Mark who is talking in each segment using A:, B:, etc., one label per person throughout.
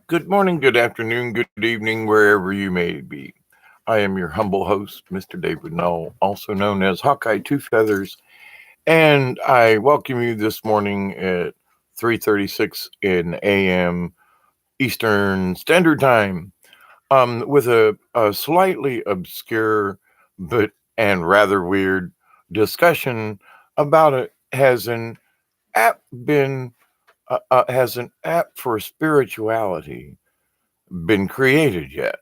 A: Good morning, good afternoon, good evening, wherever you may be. I am your humble host, Mr. David Null, also known as Hawkeye Two Feathers, and I welcome you this morning at 3:36 in AM Eastern Standard Time, with a slightly obscure but and rather weird discussion about it. App been has an app for spirituality been created yet?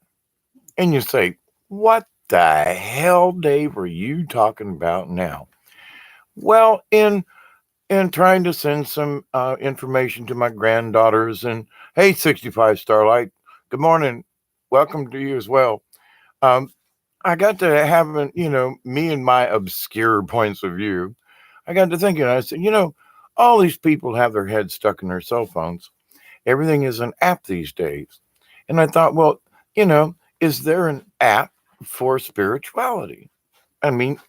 A: And you say, what the hell, Dave, are you talking about now? Well, in trying to send some information to my granddaughters, and hey, 65 Starlight, good morning. Welcome to you as well. Um, I got to having, me and my obscure points of view. I got to thinking, I said, all these people have their heads stuck in their cell phones. Everything is an app these days. And I thought, well, you know, is there an app for spirituality? I mean,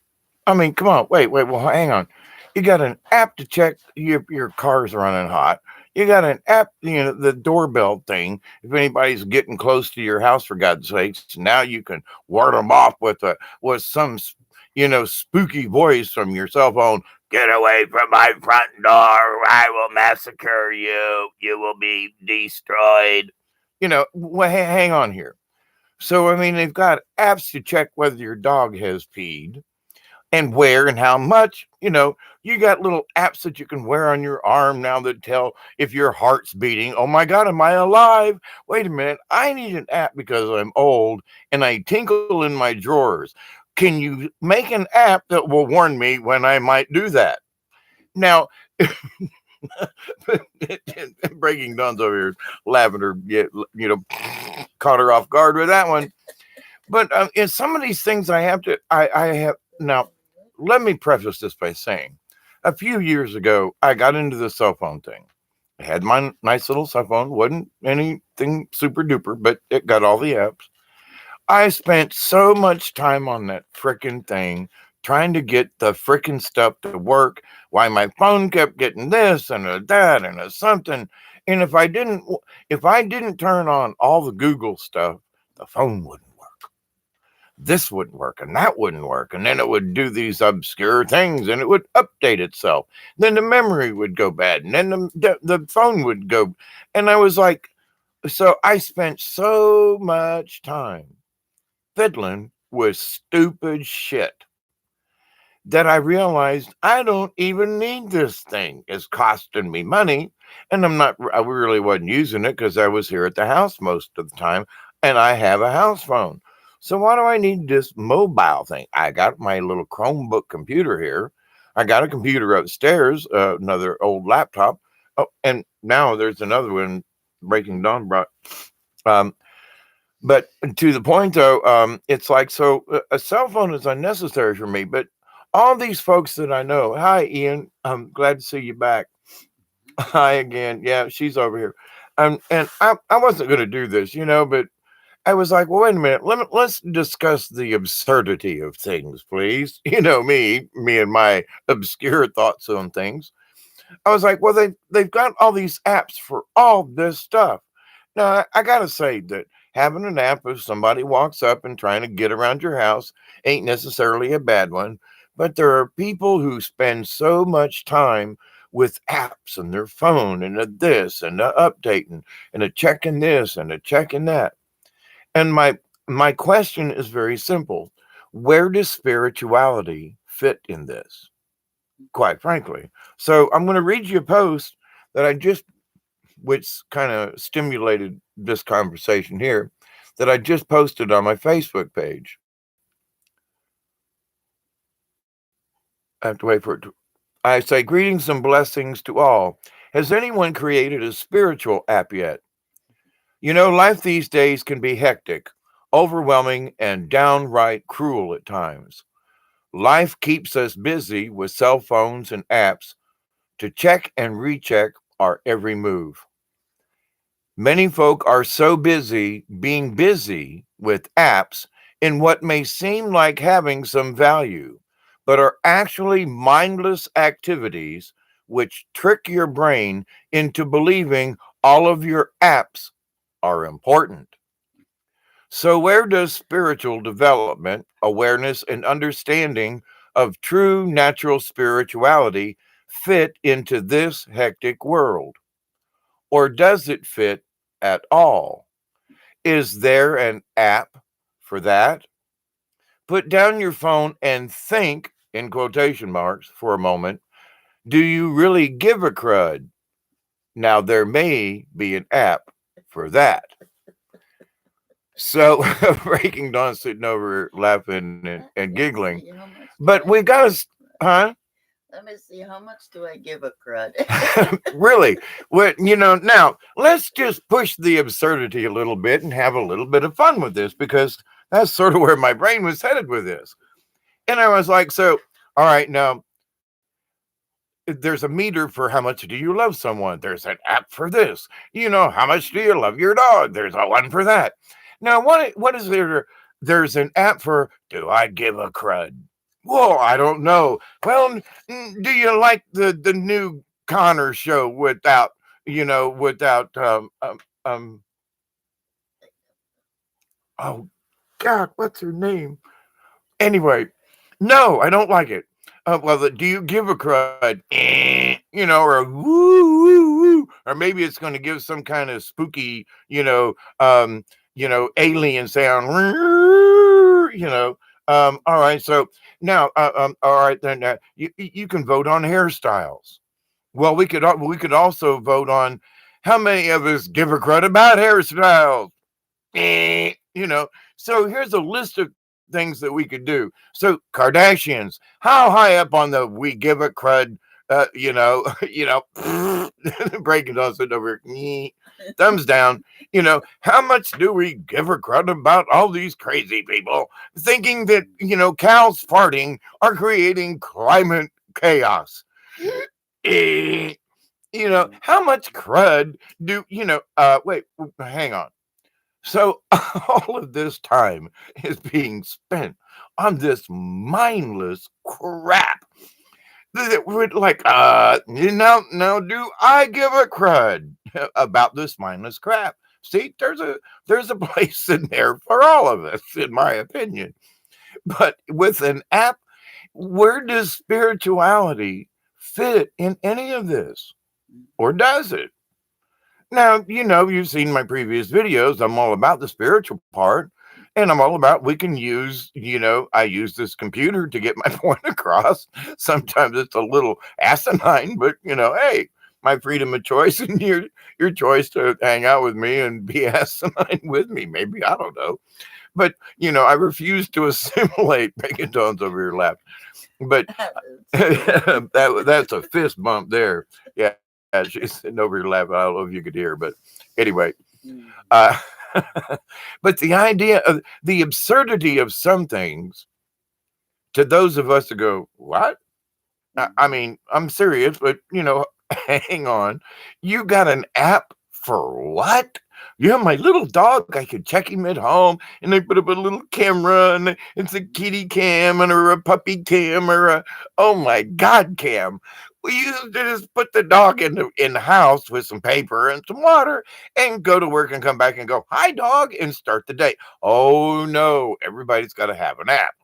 A: come on, wait, well, hang on. You got an app to check your car's running hot. You got an app, the doorbell thing. If anybody's getting close to your house, for God's sakes, now you can ward them off with some, spooky voice from your cell phone. Get away from my front door! I will massacre you. You will be destroyed. Well, hang on here. So, I mean, they've got apps to check whether your dog has peed and where and how much. You got little apps that you can wear on your arm now that tell if your heart's beating. Oh my God, am I alive? Wait a minute. I need an app because I'm old and I tinkle in my drawers. Can you make an app that will warn me when I might do that? Now, Breaking Dawn's over here laughing her, caught her off guard with that one. But in some of these things, I have now. Let me preface this by saying, a few years ago, I got into the cell phone thing. I had my nice little cell phone, wasn't anything super duper, but it got all the apps. I spent so much time on that frickin' thing trying to get the frickin' stuff to work. Why my phone kept getting this and a that and a something. And if I didn't turn on all the Google stuff, the phone wouldn't work. This wouldn't work and that wouldn't work. And then it would do these obscure things and it would update itself. Then the memory would go bad and then the phone would go. And I was like, so I spent so much time fiddling with stupid shit that I realized I don't even need this thing. It's costing me money. And I really wasn't using it because I was here at the house most of the time and I have a house phone. So why do I need this mobile thing? I got my little Chromebook computer here. I got a computer upstairs, another old laptop. Oh, and now there's another one Breaking Dawn brought. But to the point, though, it's like, so a cell phone is unnecessary for me. But all these folks that I know, hi, Ian, I'm glad to see you back. Hi again. Yeah, she's over here. And I wasn't going to do this, but I was like, well, wait a minute. Let's discuss the absurdity of things, please. Me and my obscure thoughts on things. I was like, well, they've got all these apps for all this stuff. Now, I got to say that having an app if somebody walks up and trying to get around your house ain't necessarily a bad one. But there are people who spend so much time with apps and their phone and this and a updating and a checking this and a checking that. And my question is very simple. Where does spirituality fit in this? Quite frankly. So I'm going to read you a post that which kind of stimulated this conversation here, that I just posted on my Facebook page. I have to wait for it to. I say, greetings and blessings to all. Has anyone created a spiritual app yet? Life these days can be hectic, overwhelming, and downright cruel at times. Life keeps us busy with cell phones and apps to check and recheck our every move. Many folk are so busy being busy with apps in what may seem like having some value, but are actually mindless activities which trick your brain into believing all of your apps are important. So, where does spiritual development, awareness, and understanding of true natural spirituality fit into this hectic world? Or does it fit at all? Is there an app for that? Put down your phone and think, in quotation marks, for a moment. Do you really give a crud? Now, there may be an app for that. So, Breaking Dawn sitting over laughing and
B: Let me
A: giggling.
B: see how much do
A: But
B: I
A: we
B: give
A: got
B: a
A: to, huh?
B: Let me see how much do I give a crud.
A: Really? Well, now let's just push the absurdity a little bit and have a little bit of fun with this because that's sort of where my brain was headed with this. And I was like, so, all right, now there's a meter for how much do you love someone. There's an app for this. How much do you love your dog? There's a one for that. Now, what is there? There's an app for do I give a crud? Well, I don't know. Well, do you like the new Connor show without oh God, what's her name? Anyway, no, I don't like it. Do you give a crud? Or a woo, woo, woo, or maybe it's going to give some kind of spooky, alien sound. All right, so now, all right, then you can vote on hairstyles. Well, we could also vote on how many of us give a crud about hairstyles. So here's a list of things that we could do. So Kardashians, how high up on the we give a crud, Breaking Dawn sitting over here, thumbs down. How much do we give a crud about all these crazy people thinking that cows farting are creating climate chaos? Eh, how much crud do wait, hang on. So all of this time is being spent on this mindless crap that would like now do I give a crud about this mindless crap? See, there's a place in there for all of us, in my opinion. But with an app, where does spirituality fit in any of this? Or does it? Now, you've seen my previous videos. I'm all about the spiritual part, and I'm all about we can use, I use this computer to get my point across. Sometimes it's a little asinine, but hey, my freedom of choice and your choice to hang out with me and be asinine with me. Maybe I don't know, but I refuse to assimilate. Bacon Dawn's over here laughing, but that's a fist bump there. Yeah, she's sitting over here laughing. I don't know if you could hear, but anyway, uh, but the idea of the absurdity of some things to those of us to go, what? I mean, I'm serious, but hang on. You got an app for what? Yeah, my little dog, I could check him at home, and they put up a little camera, and it's a kitty cam, and or a puppy cam, or a oh my god cam. We used to just put the dog in the house with some paper and some water, and go to work and come back and go, hi dog, and start the day. Oh no, everybody's got to have an app.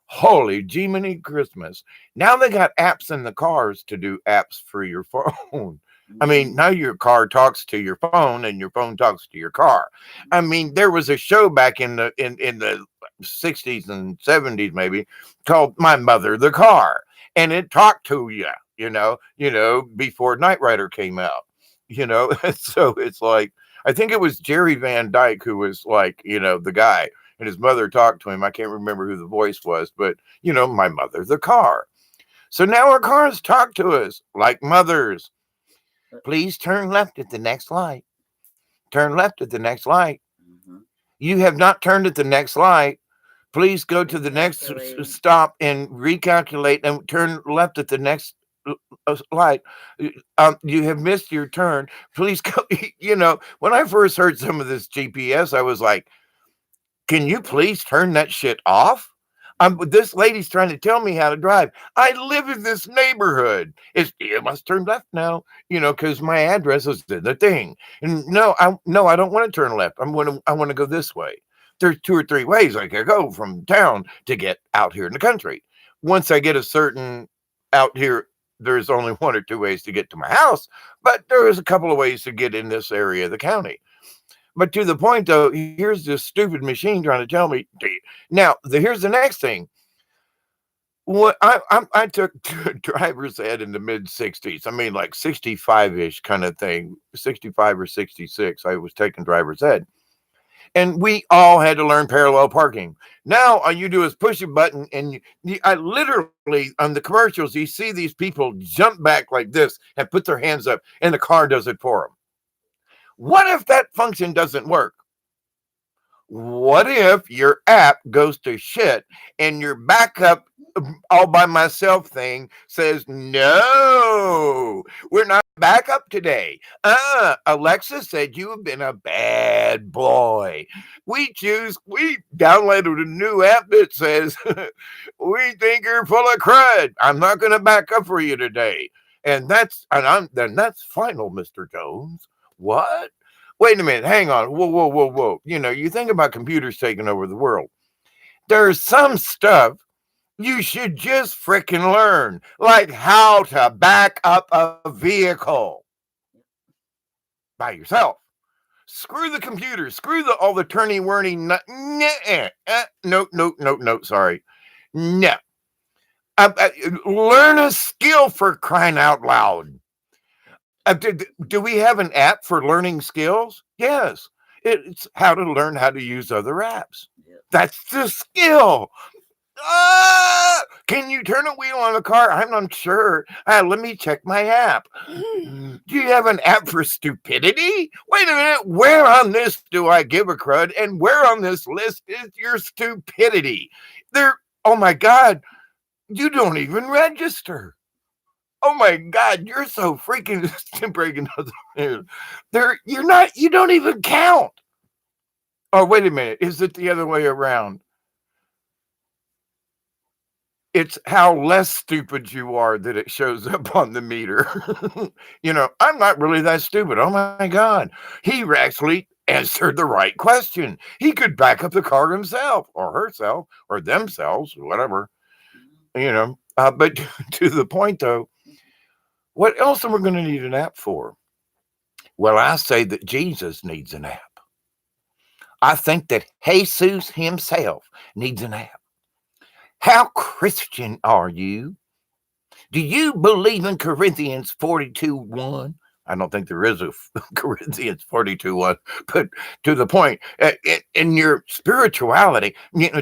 A: Holy Jiminy Christmas. Now they got apps in the cars to do apps for your phone. I mean, now your car talks to your phone and your phone talks to your car. I mean, there was a show back in the 60s and 70s maybe called My Mother the Car, and it talked to you, before Knight Rider came out. So it's like I think it was Jerry Van Dyke who was like, the guy, and his mother talked to him. I can't remember who the voice was, but my mother the car. So now our cars talk to us like mothers. Please turn left at the next light. Turn left at the next light. You have not turned at the next light. Please go to the next stop and recalculate and turn left at the next light. You have missed your turn. Please go. When I first heard some of this GPS, I was like, can you please turn that shit off? This lady's trying to tell me how to drive. I live in this neighborhood. You must turn left now, because my address is in the thing. And no, I don't want to turn left. I want to go this way. There's 2 or 3 ways I could go from town to get out here in the country. Once I get a certain out here, there's only 1 or 2 ways to get to my house, but there is a couple of ways to get in this area of the county. But to the point, though, here's this stupid machine trying to tell me. Now, here's the next thing. What I took driver's ed in the mid 60s. I mean, like 65-ish kind of thing, 65 or 66. I was taking driver's ed. And we all had to learn parallel parking. Now, all you do is push a button, and I literally, on the commercials, you see these people jump back like this and put their hands up, and the car does it for them. What if that function doesn't work? What if your app goes to shit and your backup all by myself thing says, no, we're not back up today. Alexa said you have been a bad boy. We downloaded a new app that says, we think you're full of crud. I'm not going to back up for you today. And that's final, Mr. Jones. What? Wait a minute. Hang on. Whoa. You think about computers taking over the world. There's some stuff you should just freaking learn, like how to back up a vehicle by yourself. Screw the computer. Screw all the turny-worny. No. Sorry. No. Learn a skill, for crying out loud. Do we have an app for learning skills? Yes. It's how to learn how to use other apps. That's the skill. Can you turn a wheel on a car? I'm not sure. Let me check my app. Do you have an app for stupidity? Wait a minute. Where on this do I give a crud? And where on this list is your stupidity? Oh my God. You don't even register. Oh my God, you're so freaking breaking you don't even count. Oh, wait a minute. Is it the other way around? It's how less stupid you are that it shows up on the meter. I'm not really that stupid. Oh my God. He actually answered the right question. He could back up the car himself or herself or themselves, whatever, but to the point though, what else are we going to need an app for? Well, I say that Jesus needs an app. I think that Jesus himself needs an app. How Christian are you? Do you believe in Corinthians 42:1? I don't think there is a Corinthians 42:1, but to the point, in your spirituality,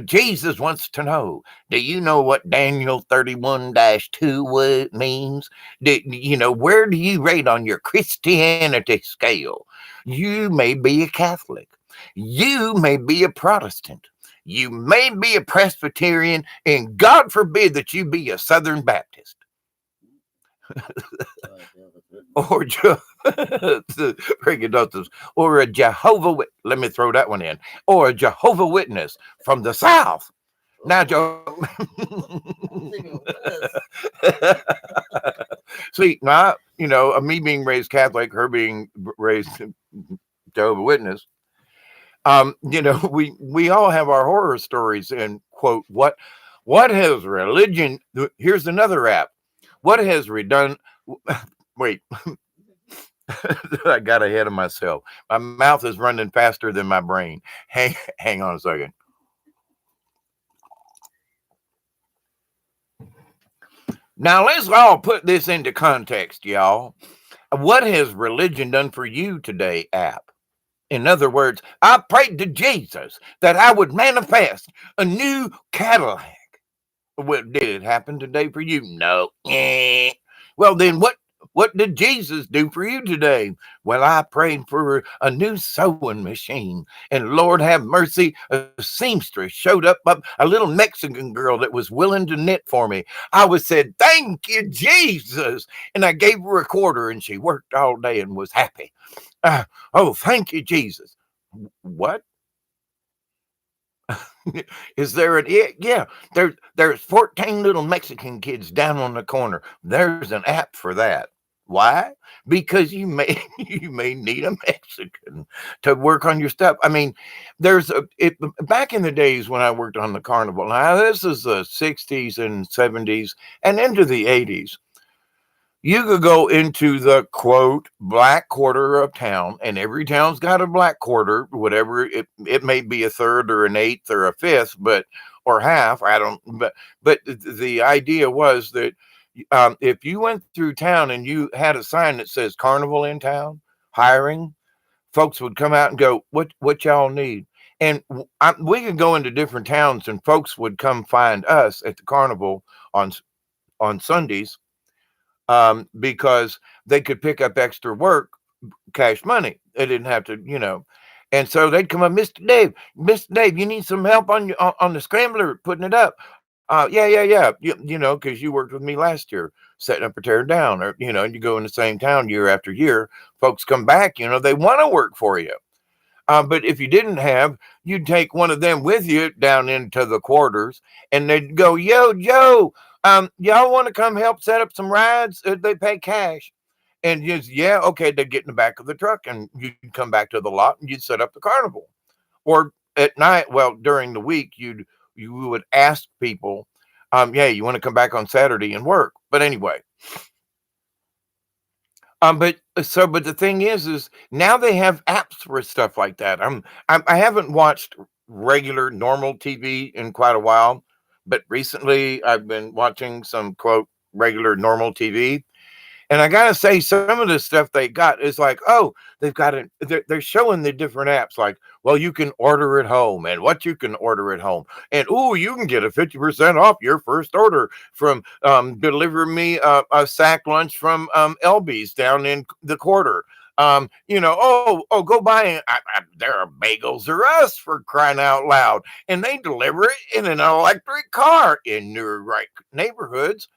A: Jesus wants to know, do you know what Daniel 31-2 means? Where do you rate on your Christianity scale? You may be a Catholic. You may be a Protestant. You may be a Presbyterian, and God forbid that you be a Southern Baptist. or or a Jehovah. Let me throw that one in. Or a Jehovah Witness from the South. Now, Joe. See, now me being raised Catholic, her being raised Jehovah Witness. We all have our horror stories. And quote, what has religion? Here's another app. What has redone? Wait, I got ahead of myself. My mouth is running faster than my brain. Hang on a second. Now let's all put this into context, y'all. What has religion done for you today, app? In other words, I prayed to Jesus that I would manifest a new Cadillac. Well, did it happen today for you? No. Well, then what did Jesus do for you today? Well, I prayed for a new sewing machine. And Lord have mercy, a seamstress showed up, a little Mexican girl that was willing to knit for me. I said, thank you, Jesus. And I gave her a quarter, and she worked all day and was happy. Oh, thank you, Jesus. What? Is there an yeah? There's 14 little Mexican kids down on the corner. There's an app for that. Why? Because you may you may need a Mexican to work on your stuff. I mean, there's a it back in the days when I worked on the carnival. Now this is the 60s and 70s and into the 80s. You could go into the quote black quarter of town, and every town's got a black quarter, whatever it may be, a third or an eighth or a fifth, but or half. I don't, but the idea was that if you went through town and you had a sign that says carnival in town, hiring, folks would come out and go, what y'all need? And we could go into different towns, and folks would come find us at the carnival on Sundays, because they could pick up extra work, cash money. They didn't have to, And so they'd come up, Mr. Dave, you need some help on the scrambler putting it up. Yeah. Because you worked with me last year, setting up or tearing down, or and you go in the same town year after year. Folks come back, they want to work for you. But if you didn't have, you'd take one of them with you down into the quarters, and they'd go, "Yo, Joe, y'all want to come help set up some rides? They pay cash." And just, yeah, okay, they'd get in the back of the truck, and you'd come back to the lot, and you'd set up the carnival. Or at night, well, during the week, you would ask people, "Yeah, you want to come back on Saturday and work?" But anyway. But the thing is now they have apps for stuff like that. I haven't watched regular normal TV in quite a while, but recently I've been watching some quote regular normal TV. And I gotta say, some of the stuff they got is like, oh, they've got it. They're showing the different apps, like, well, you can order at home, and what you can order at home, and you can get a 50% off your first order from deliver me a sack lunch from Elby's down in the quarter. Go buy there are bagels or us, for crying out loud, and they deliver it in an electric car in your right neighborhoods.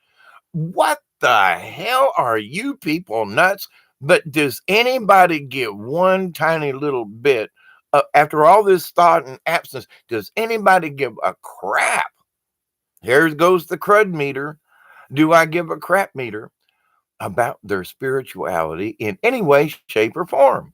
A: What the hell, are you people nuts? But does anybody give one tiny little bit, after all this thought and absence, does anybody give a crap? Here goes the crud meter. Do I give a crap meter about their spirituality in any way, shape, or form?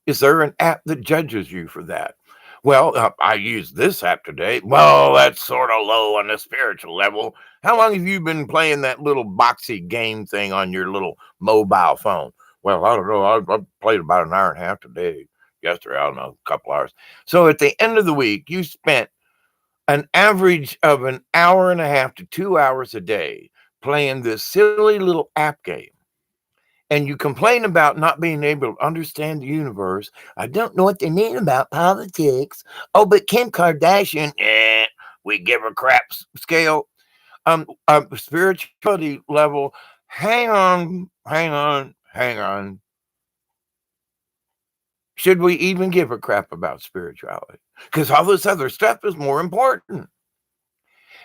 A: Is there an app that judges you for that? Well, I used this app today. Well, that's sort of low on the spiritual level. How long have you been playing that little boxy game thing on your little mobile phone? Well, I don't know. I played about an hour and a half today. Yesterday, I don't know, a couple hours. So at the end of the week, you spent an average of an hour and a half to 2 hours a day playing this silly little app game. And you complain about not being able to understand the universe. I don't know what they mean about politics. Oh, but Kim Kardashian, we give her crap scale. Spirituality level. Hang on. Should we even give a crap about spirituality? Because all this other stuff is more important.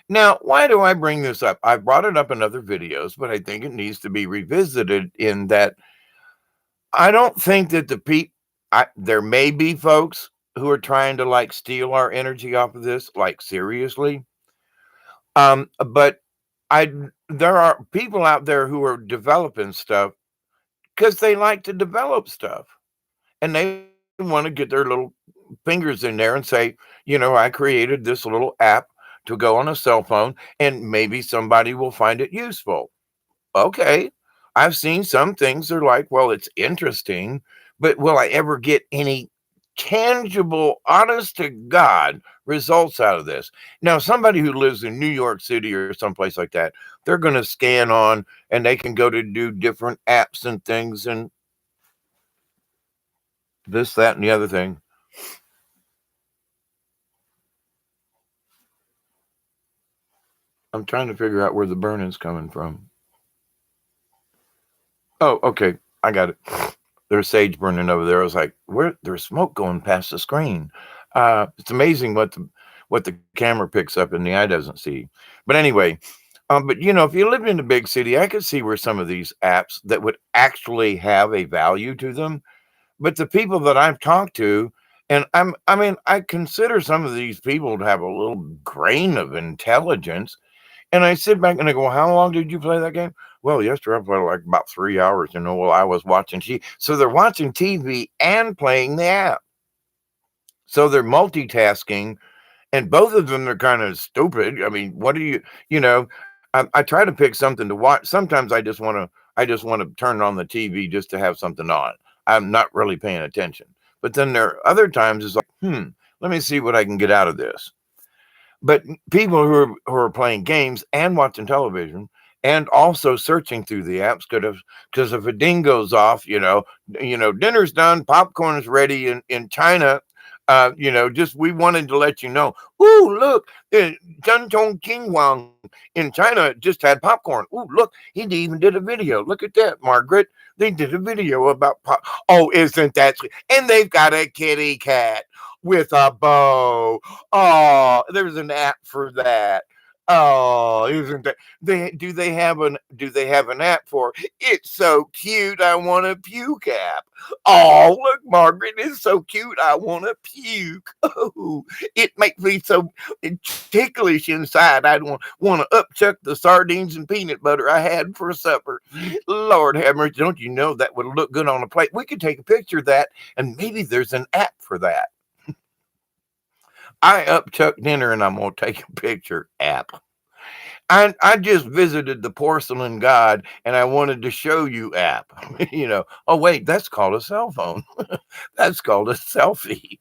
A: Now, why do I bring this up? I've brought it up in other videos, but I think it needs to be revisited, in that I don't think that there may be folks who are trying to like steal our energy off of this, like seriously. But there are people out there who are developing stuff because they like to develop stuff, and they want to get their little fingers in there and say, I created this little app to go on a cell phone, and maybe somebody will find it useful. Okay. I've seen some things are like, well, it's interesting, but will I ever get any tangible, honest to God results out of this? Now, somebody who lives in New York City or someplace like that, they're going to scan on, and they can go to do different apps and things and this, that, and the other thing. I'm trying to figure out where the burning's coming from. Oh, okay. I got it. There's sage burning over there. I was like, there's smoke going past the screen. It's amazing what the camera picks up and the eye doesn't see. But anyway, but if you lived in a big city, I could see where some of these apps that would actually have a value to them. But the people that I've talked to, And I mean, I consider some of these people to have a little grain of intelligence. And I sit back and I go, how long did you play that game? Well, yesterday I played like about 3 hours. Well, I was watching TV. So they're watching TV and playing the app. So they're multitasking, and both of them are kind of stupid. I mean, what do I try to pick something to watch. Sometimes I just want to turn on the TV just to have something on. I'm not really paying attention. But then there are other times it's like, let me see what I can get out of this. But people who are playing games and watching television and also searching through the apps could have, because if a ding goes off, dinner's done, popcorn is ready in China. Just we wanted to let you know. Ooh, look, Zhang Chongqing Wang in China just had popcorn. Ooh, look, he even did a video. Look at that, Margaret. They did a video about pop. Oh, isn't that sweet? And they've got a kitty cat with a bow. Oh, there's an app for that. Oh, isn't that do they have an app for it's so cute I want to puke app? Oh, look, Margaret is so cute I want to puke. Oh, it makes me so ticklish inside. I want to upchuck the sardines and peanut butter I had for supper. Lord have mercy, don't you know that would look good on a plate? We could take a picture of that, and maybe there's an app for that. I upchuck dinner and I'm gonna take a picture app. I just visited the porcelain god and I wanted to show you app. Oh wait, that's called a cell phone. That's called a selfie.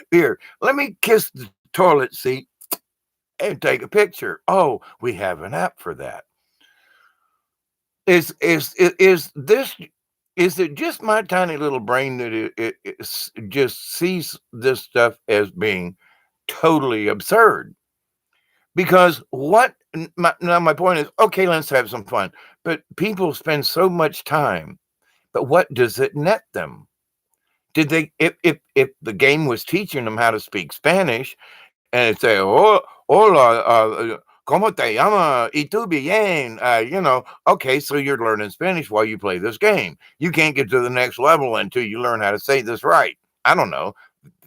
A: Here, let me kiss the toilet seat and take a picture. Oh, we have an app for that. Is it just my tiny little brain that just sees this stuff as being totally absurd? Because my point is, okay, let's have some fun. But people spend so much time. But what does it net them? Did they if the game was teaching them how to speak Spanish and it say, oh, hola, ¿cómo te llama? Y tú bien? Okay, so you're learning Spanish while you play this game. You can't get to the next level until you learn how to say this right. I don't know.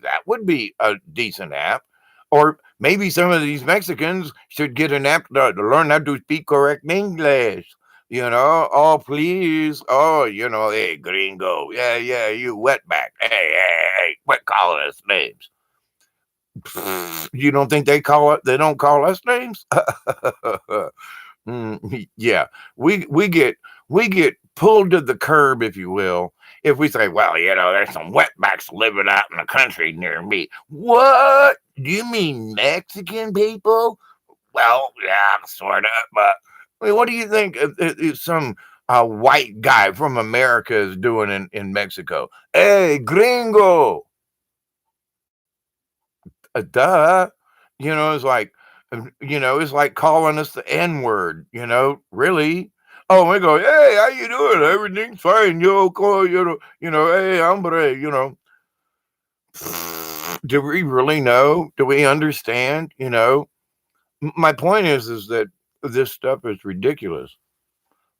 A: That would be a decent app. Or maybe some of these Mexicans should get an app to learn how to speak correct English. Oh, please. Oh, hey, gringo. Yeah, yeah, you wetback. Hey, quit calling us names. You don't think they don't call us names? Yeah, we get pulled to the curb, if you will, if we say, well, there's some wetbacks living out in the country near me. What? Do you mean Mexican people? Well, yeah, sort of. But I mean, what do you think if some white guy from America is doing in Mexico? Hey, gringo. Duh. It's like calling us the N word. Really. Oh, we go, hey, how you doing? Everything's fine. You okay? Hey, hombre. Do we really know? Do we understand? My point is that this stuff is ridiculous.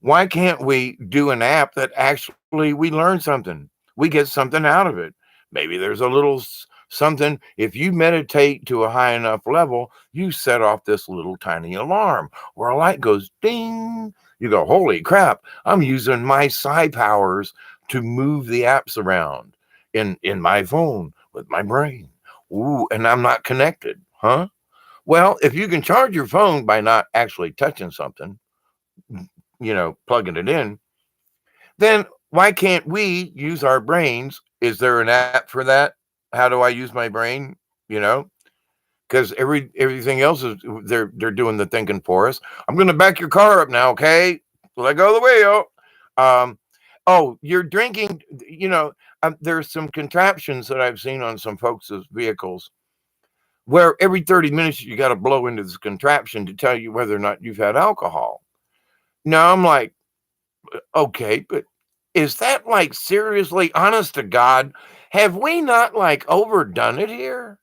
A: Why can't we do an app that actually we learn something? We get something out of it. Maybe there's a little something. If you meditate to a high enough level, you set off this little tiny alarm where a light goes ding. You go, holy crap, I'm using my psi powers to move the apps around in my phone with my brain. Ooh, and I'm not connected, huh? Well, if you can charge your phone by not actually touching something, plugging it in, then why can't we use our brains? Is there an app for that? How do I use my brain? You know, because everything else is they're doing the thinking for us. I'm going to back your car up now, okay? Let go of the wheel. Oh, you're drinking. There's some contraptions that I've seen on some folks' vehicles where every 30 minutes you got to blow into this contraption to tell you whether or not you've had alcohol. Now I'm like, okay, but is that like seriously, honest to God? Have we not like overdone it here?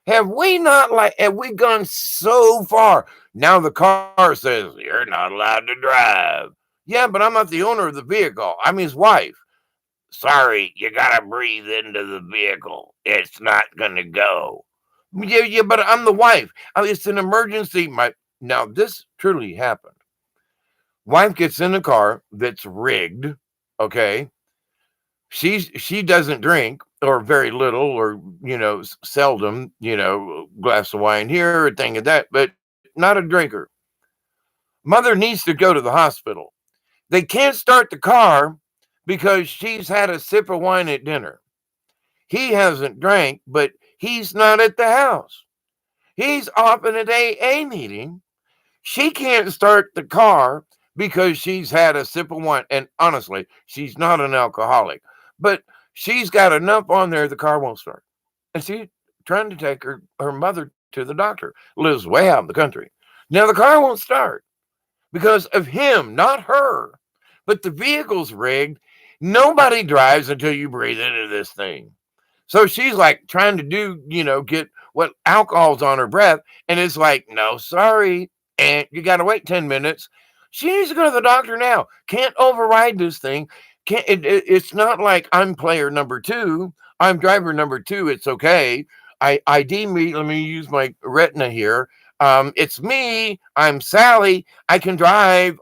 A: Have we gone so far? Now the car says you're not allowed to drive. Yeah, but I'm not the owner of the vehicle. I'm his wife. sorry, you gotta breathe into the vehicle. It's not gonna go. Yeah, but I'm the wife. It's an emergency. Now this truly happened. Wife gets in the car that's rigged. Okay, she doesn't drink or very little or seldom. Glass of wine here, a thing of that, but not a drinker. Mother needs to go to the hospital. They can't start the car because she's had a sip of wine at dinner. He hasn't drank, but he's not at the house. He's off in an AA meeting. She can't start the car because she's had a sip of wine. And honestly, she's not an alcoholic, but she's got enough on there the car won't start. And she's trying to take her mother to the doctor, lives way out in the country. Now the car won't start because of him, not her. But the vehicle's rigged. Nobody drives until you breathe into this thing. So she's like trying to get what alcohol's on her breath. And it's like, no, sorry. And you got to wait 10 minutes. She needs to go to the doctor now. Can't override this thing. It's not like I'm player number two. I'm driver number two. It's okay. ID me. Let me use my retina here. It's me. I'm Sally. I can drive.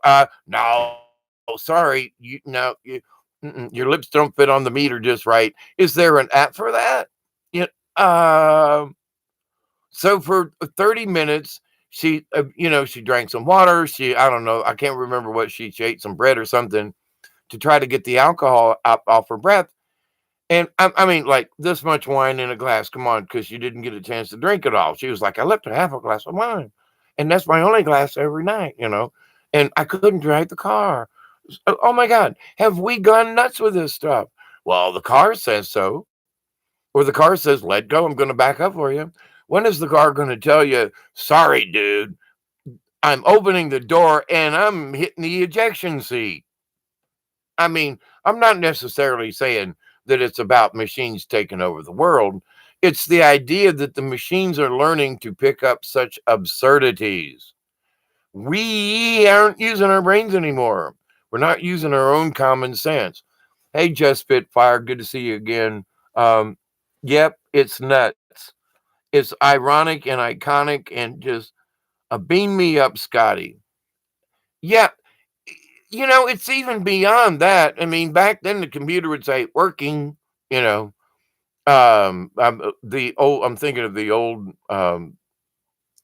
A: No, sorry. Your lips don't fit on the meter just right. Is there an app for that? Yeah. So for 30 minutes, she drank some water. I don't know. I can't remember what she ate, some bread or something to try to get the alcohol off her breath. And I mean, like this much wine in a glass. Come on, because you didn't get a chance to drink it all. She was like, I left a half a glass of wine, and that's my only glass every night, and I couldn't drive the car. Oh my God, have we gone nuts with this stuff? Well, the car says so, or the car says, let go. I'm going to back up for you. When is the car going to tell you, sorry, dude, I'm opening the door and I'm hitting the ejection seat? I mean, I'm not necessarily saying that it's about machines taking over the world. It's the idea that the machines are learning to pick up such absurdities. We aren't using our brains anymore. We're not using our own common sense. Hey, Just Spitfire, good to see you again. Yep, it's nuts. It's ironic and iconic and just beam me up, Scotty. Yeah, it's even beyond that. I mean, back then the computer would say working, you know. I'm thinking of the old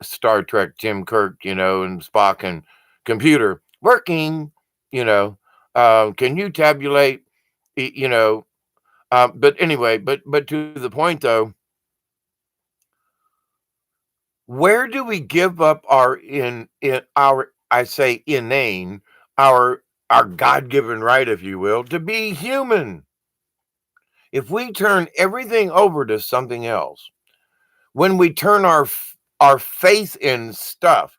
A: Star Trek Tim Kirk, and Spock and computer working, you know. Can you tabulate, y- you know? But anyway, but to the point though, where do we give up our in our I say inane our God-given right, if you will, to be human? If we turn everything over to something else, when we turn our faith in stuff,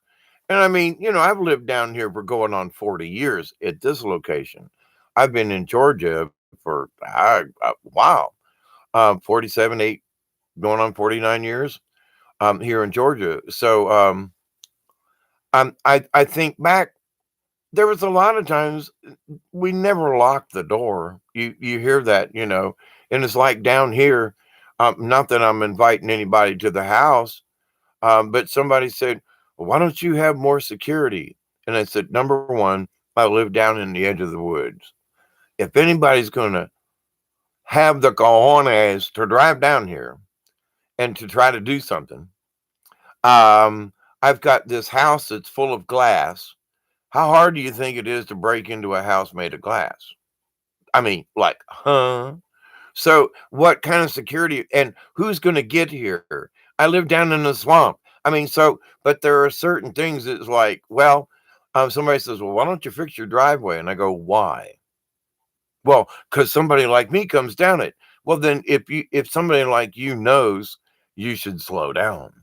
A: and I mean, I've lived down here for going on 40 years at this location. I've been in Georgia for wow, 47, 8, going on 49 years here in Georgia. So I think back, there was a lot of times we never locked the door. You hear that, and it's like down here. Not that I'm inviting anybody to the house, but somebody said, well, "Why don't you have more security?" And I said, "Number one, I live down in the edge of the woods. If anybody's going to have the cojones to drive down here and to try to do something, um, I've got this house that's full of glass. How hard do you think it is to break into a house made of glass? I mean, like, huh? So, what kind of security and who's going to get here? I live down in the swamp. I mean, but there are certain things that's like, well, somebody says, well, why don't you fix your driveway? And I go, why? Well, because somebody like me comes down it. Well, then if somebody like you knows, you should slow down.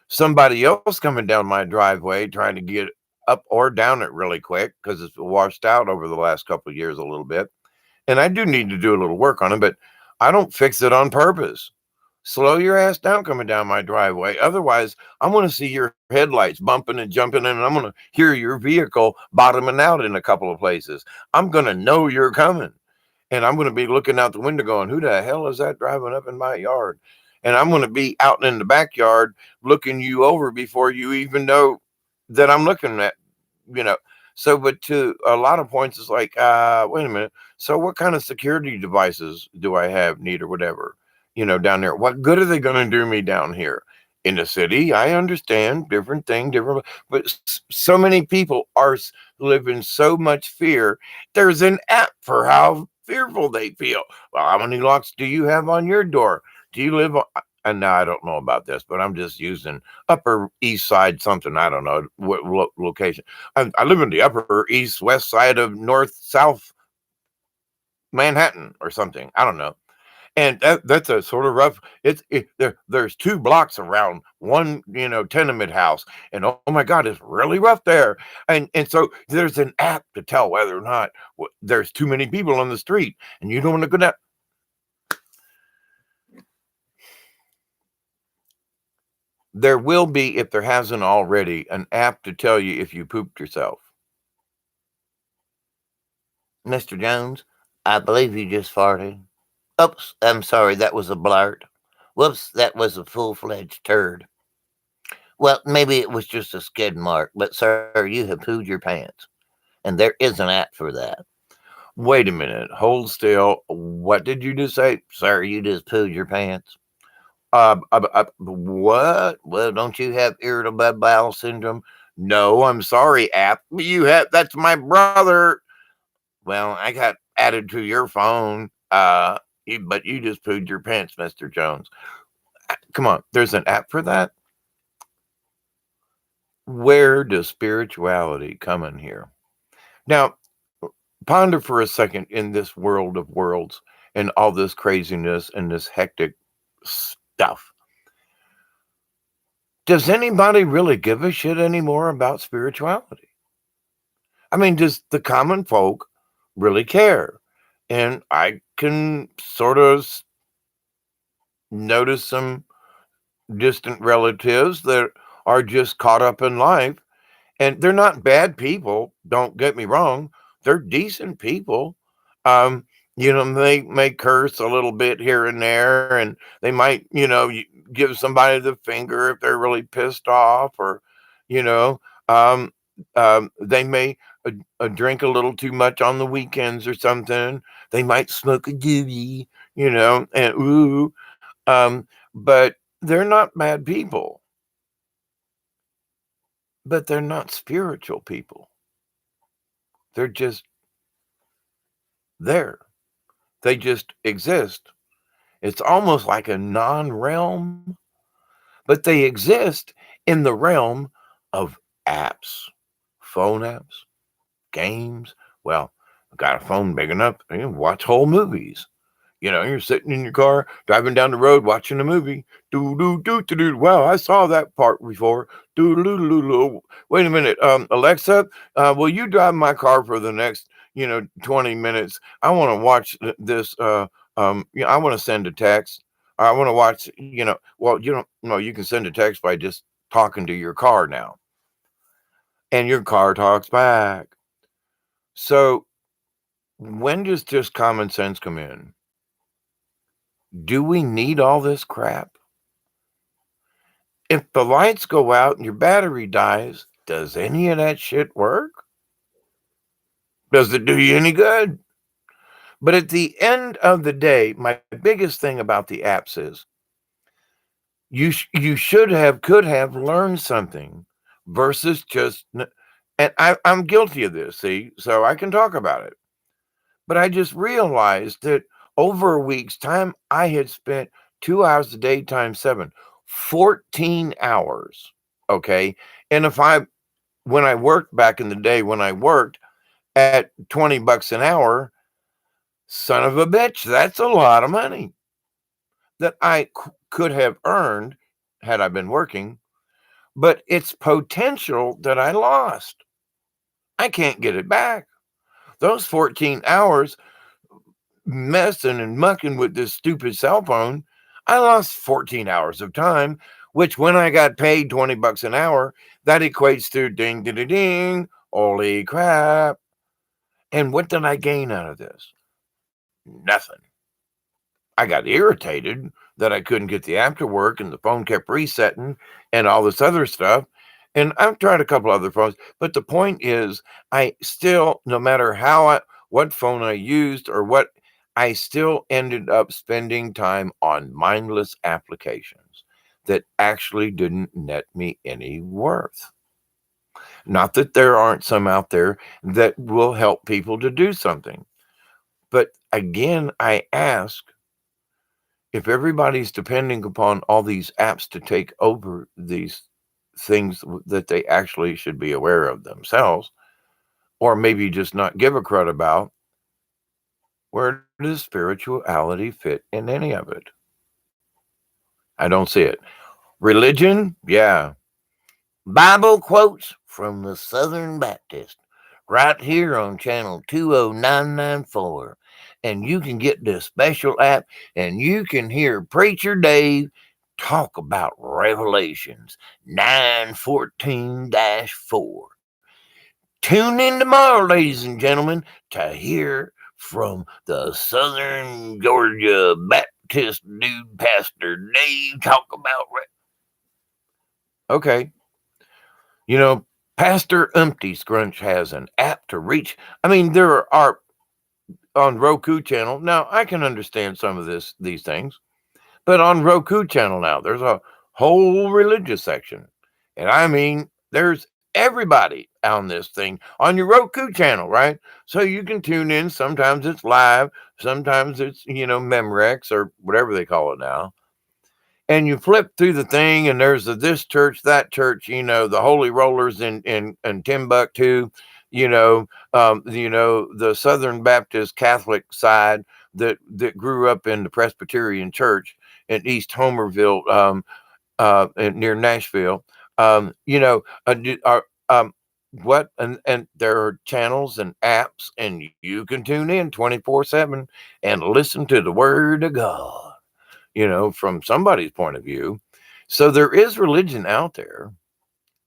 A: Somebody else coming down my driveway trying to get up or down it really quick because it's washed out over the last couple of years a little bit. And I do need to do a little work on it, but I don't fix it on purpose. Slow your ass down coming down my driveway. Otherwise, I'm going to see your headlights bumping and jumping in, and I'm going to hear your vehicle bottoming out in a couple of places. I'm going to know you're coming. And I'm going to be looking out the window going, who the hell is that driving up in my yard? And I'm going to be out in the backyard looking you over before you even know that I'm looking at, you know. So, but to a lot of points, it's like, wait a minute. So, what kind of security devices do I have, need, or whatever, down there? What good are they going to do me down here? In the city, I understand different thing, different, but so many people live in so much fear. There's an app for how fearful they feel. Well, how many locks do you have on your door? Do you live on? And now I don't know about this, but I'm just using Upper East Side something. I don't know what location. I live in the Upper East West side of North South Manhattan or something. I don't know. And that's a sort of rough. There's 2 blocks around one, tenement house, and oh my God, it's really rough there. And so there's an app to tell whether or not there's too many people on the street, and you don't want to go down. There will be, if there hasn't already, an app to tell you if you pooped yourself. Mr. Jones, I believe you just farted. Oops, I'm sorry, that was a blurt. Whoops, that was a full-fledged turd. Well, maybe it was just a skid mark, but sir, you have pooed your pants. And there is an app for that. Wait a minute, hold still. What did you just say? Sir, you just pooed your pants. What? Well, don't you have irritable bowel syndrome? No, I'm sorry, app. That's my brother. Well, I got added to your phone. But you just pooed your pants, Mr. Jones. Come on, there's an app for that? Where does spirituality come in here? Now, ponder for a second in this world of worlds and all this craziness and this hectic stuff. Does anybody really give a shit anymore about spirituality? I mean, does the common folk really care? And I can sort of notice some distant relatives that are just caught up in life, and they're not bad people, don't get me wrong. They're decent people. um they may curse a little bit here and there, and they might, give somebody the finger if they're really pissed off, or you know um they may drink a little too much on the weekends or something. They might smoke a doobie, and ooh. But they're not bad people, but they're not spiritual people. They're just there. They just exist. It's almost like a non-realm, but they exist in the realm of apps, phone apps, games. Well, I've got a phone big enough, you can watch whole movies. You're sitting in your car, driving down the road, watching a movie. Do do do do do. Wow, I saw that part before. Do do do do do. Wait a minute, Alexa, will you drive my car for the next, 20 minutes? I want to watch this. I want to send a text. I want to watch. Well, you don't. No, you can send a text by just talking to your car now, and your car talks back. So when does just common sense come in? Do we need all this crap? If the lights go out and your battery dies, does any of that shit work? Does it do you any good? But at the end of the day, my biggest thing about the apps is you could have learned something versus just. And I'm guilty of this, see, so I can talk about it. But I just realized that over a week's time, I had spent 2 hours a day times 7, 14 hours. Okay. And when I worked back in the day, when I worked at $20 an hour, son of a bitch, that's a lot of money that I could have earned had I been working, but it's potential that I lost. I can't get it back. Those 14 hours messing and mucking with this stupid cell phone, I lost 14 hours of time, which when I got paid $20 an hour, that equates to ding, ding, ding, ding, holy crap. And what did I gain out of this? Nothing. I got irritated that I couldn't get the app to work and the phone kept resetting and all this other stuff. And I've tried a couple other phones, but the point is, I still, no matter what phone I used or what, I still ended up spending time on mindless applications that actually didn't net me any worth. Not that there aren't some out there that will help people to do something. But again, I ask, if everybody's depending upon all these apps to take over these things that they actually should be aware of themselves, or maybe just not give a crud about, where does spirituality fit in any of it? I don't see it. Religion, yeah. Bible quotes from the Southern Baptist right here on channel 20994. And you can get this special app and you can hear Preacher Dave talk about Revelations 9:14 4. Tune in tomorrow, ladies and gentlemen, to hear from the Southern Georgia Baptist dude, Pastor Dave, talk about. Okay. You know, Pastor Umpty Scrunch has an app to reach. I mean, there are on Roku channel. Now, I can understand some of these things, but on Roku channel now, there's a whole religious section. And I mean, there's everybody on this thing on your Roku channel, right? So you can tune in. Sometimes it's live, sometimes it's, Memorex or whatever they call it now. And you flip through the thing, and there's this church, that church, the Holy Rollers in Timbuktu, the Southern Baptist Catholic side that grew up in the Presbyterian Church in East Homerville, near Nashville. Um, you know, uh, do- are, um, what and there are channels and apps, and you can tune in 24/7 and listen to the Word of God, from somebody's point of view. So there is religion out there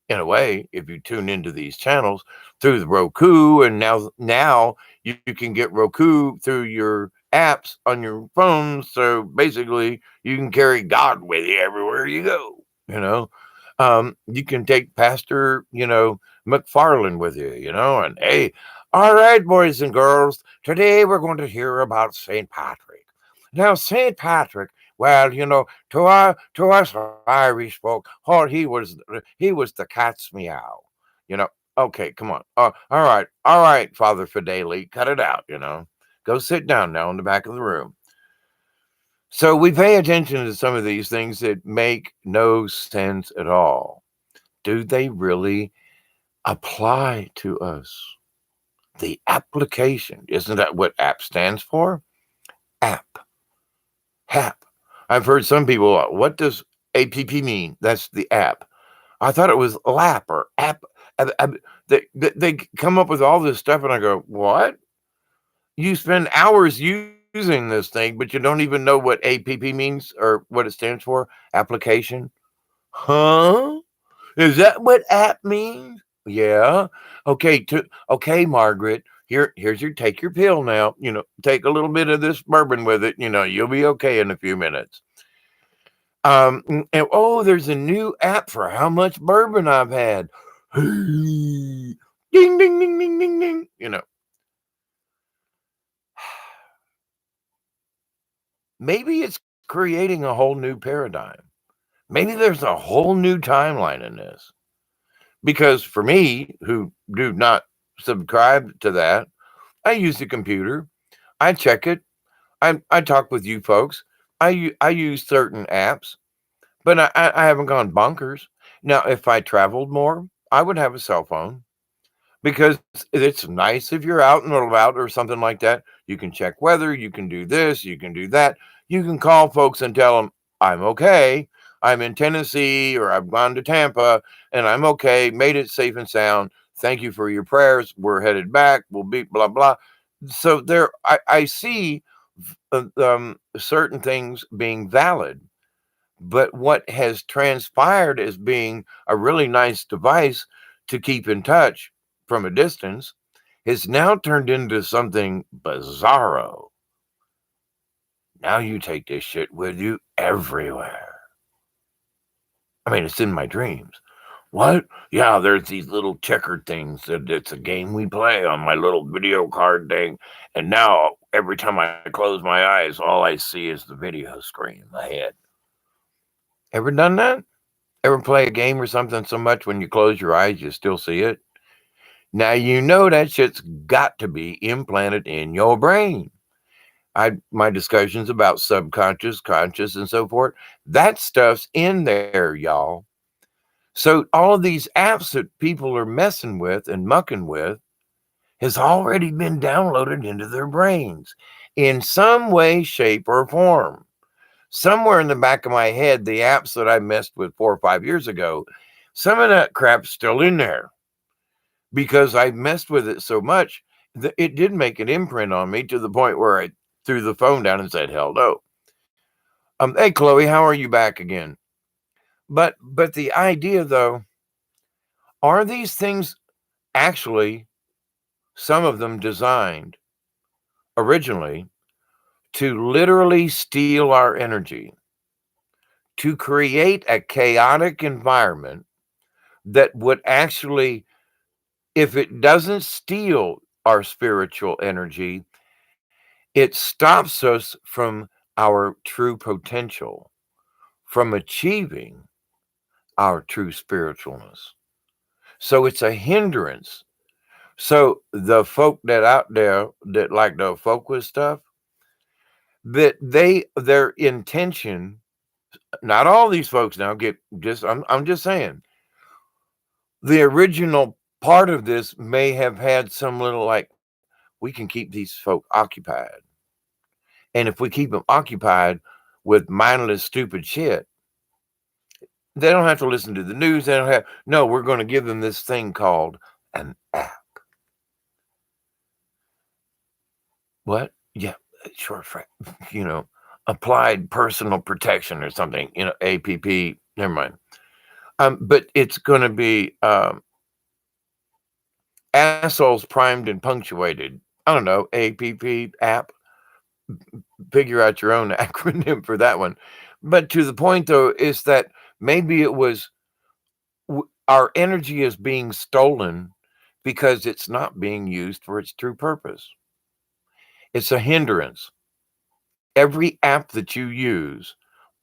A: in a way if you tune into these channels through the Roku, and now you can get Roku through your apps on your phone. So basically, you can carry God with you everywhere you go. You can take Pastor, McFarland with you. And hey, all right, boys and girls, today we're going to hear about Saint Patrick. Now, Saint Patrick, well, to us Irish folk, oh, he was the cat's meow. You know, okay, come on. All right, Father Fideli, cut it out. Go sit down now in the back of the room. So we pay attention to some of these things that make no sense at all. Do they really apply to us? The application, isn't that what app stands for? App. HAP. I've heard some people, what does APP mean? That's the app. I thought it was lap or app. They come up with all this stuff, and I go, what? You spend hours using this thing, but you don't even know what APP means or what it stands for? Application? Huh? Is that what app means? Yeah. Okay, Margaret. Here's take your pill now. Take a little bit of this bourbon with it. You'll be okay in a few minutes. And there's a new app for how much bourbon I've had. Ding, ding, ding, ding, ding, ding. Maybe it's creating a whole new paradigm. Maybe there's a whole new timeline in this. Because for me, who do not subscribe to that, I use the computer. I check it. I talk with you folks. I use certain apps, but I haven't gone bonkers. Now, if I traveled more, I would have a cell phone because it's nice if you're out and about or something like that. You can check weather. You can do this. You can do that. You can call folks and tell them, I'm okay. I'm in Tennessee or I've gone to Tampa and I'm okay. Made it safe and sound. Thank you for your prayers. We're headed back. We'll be blah, blah. So I see certain things being valid. But what has transpired as being a really nice device to keep in touch from a distance has now turned into something bizarro. Now you take this shit with you everywhere. I mean, it's in my dreams. What? Yeah, there's these little checkered things. It's a game we play on my little video card thing. And now, every time I close my eyes, all I see is the video screen in my head. Ever done that? Ever play a game or something so much when you close your eyes, you still see it? Now, you know that shit's got to be implanted in your brain. My discussions about subconscious, conscious, and so forth, that stuff's in there, y'all. So all of these apps that people are messing with and mucking with has already been downloaded into their brains in some way, shape, or form. Somewhere in the back of my head, the apps that I messed with 4 or 5 years ago, some of that crap's still in there because I messed with it so much that it did make an imprint on me to the point where I threw the phone down and said, hell no. Hey, Chloe, how are you back again? But the idea, though, are these things actually, some of them designed originally to literally steal our energy, to create a chaotic environment that would actually, if it doesn't steal our spiritual energy, it stops us from our true potential, from achieving our true spiritualness. So it's a hindrance. So the folk that out there that like to focus stuff, that their intention, not all these folks now get just I'm just saying, the original part of this may have had some little like, we can keep these folk occupied. And if we keep them occupied with mindless, stupid shit, they don't have to listen to the news. They don't have, no, we're going to give them this thing called an app. What? Yeah, short for, applied personal protection or something, APP, never mind. But it's going to be assholes primed and punctuated. I don't know, APP, app. Figure out your own acronym for that one. But to the point, though, is that maybe it was our energy is being stolen because it's not being used for its true purpose. It's a hindrance. Every app that you use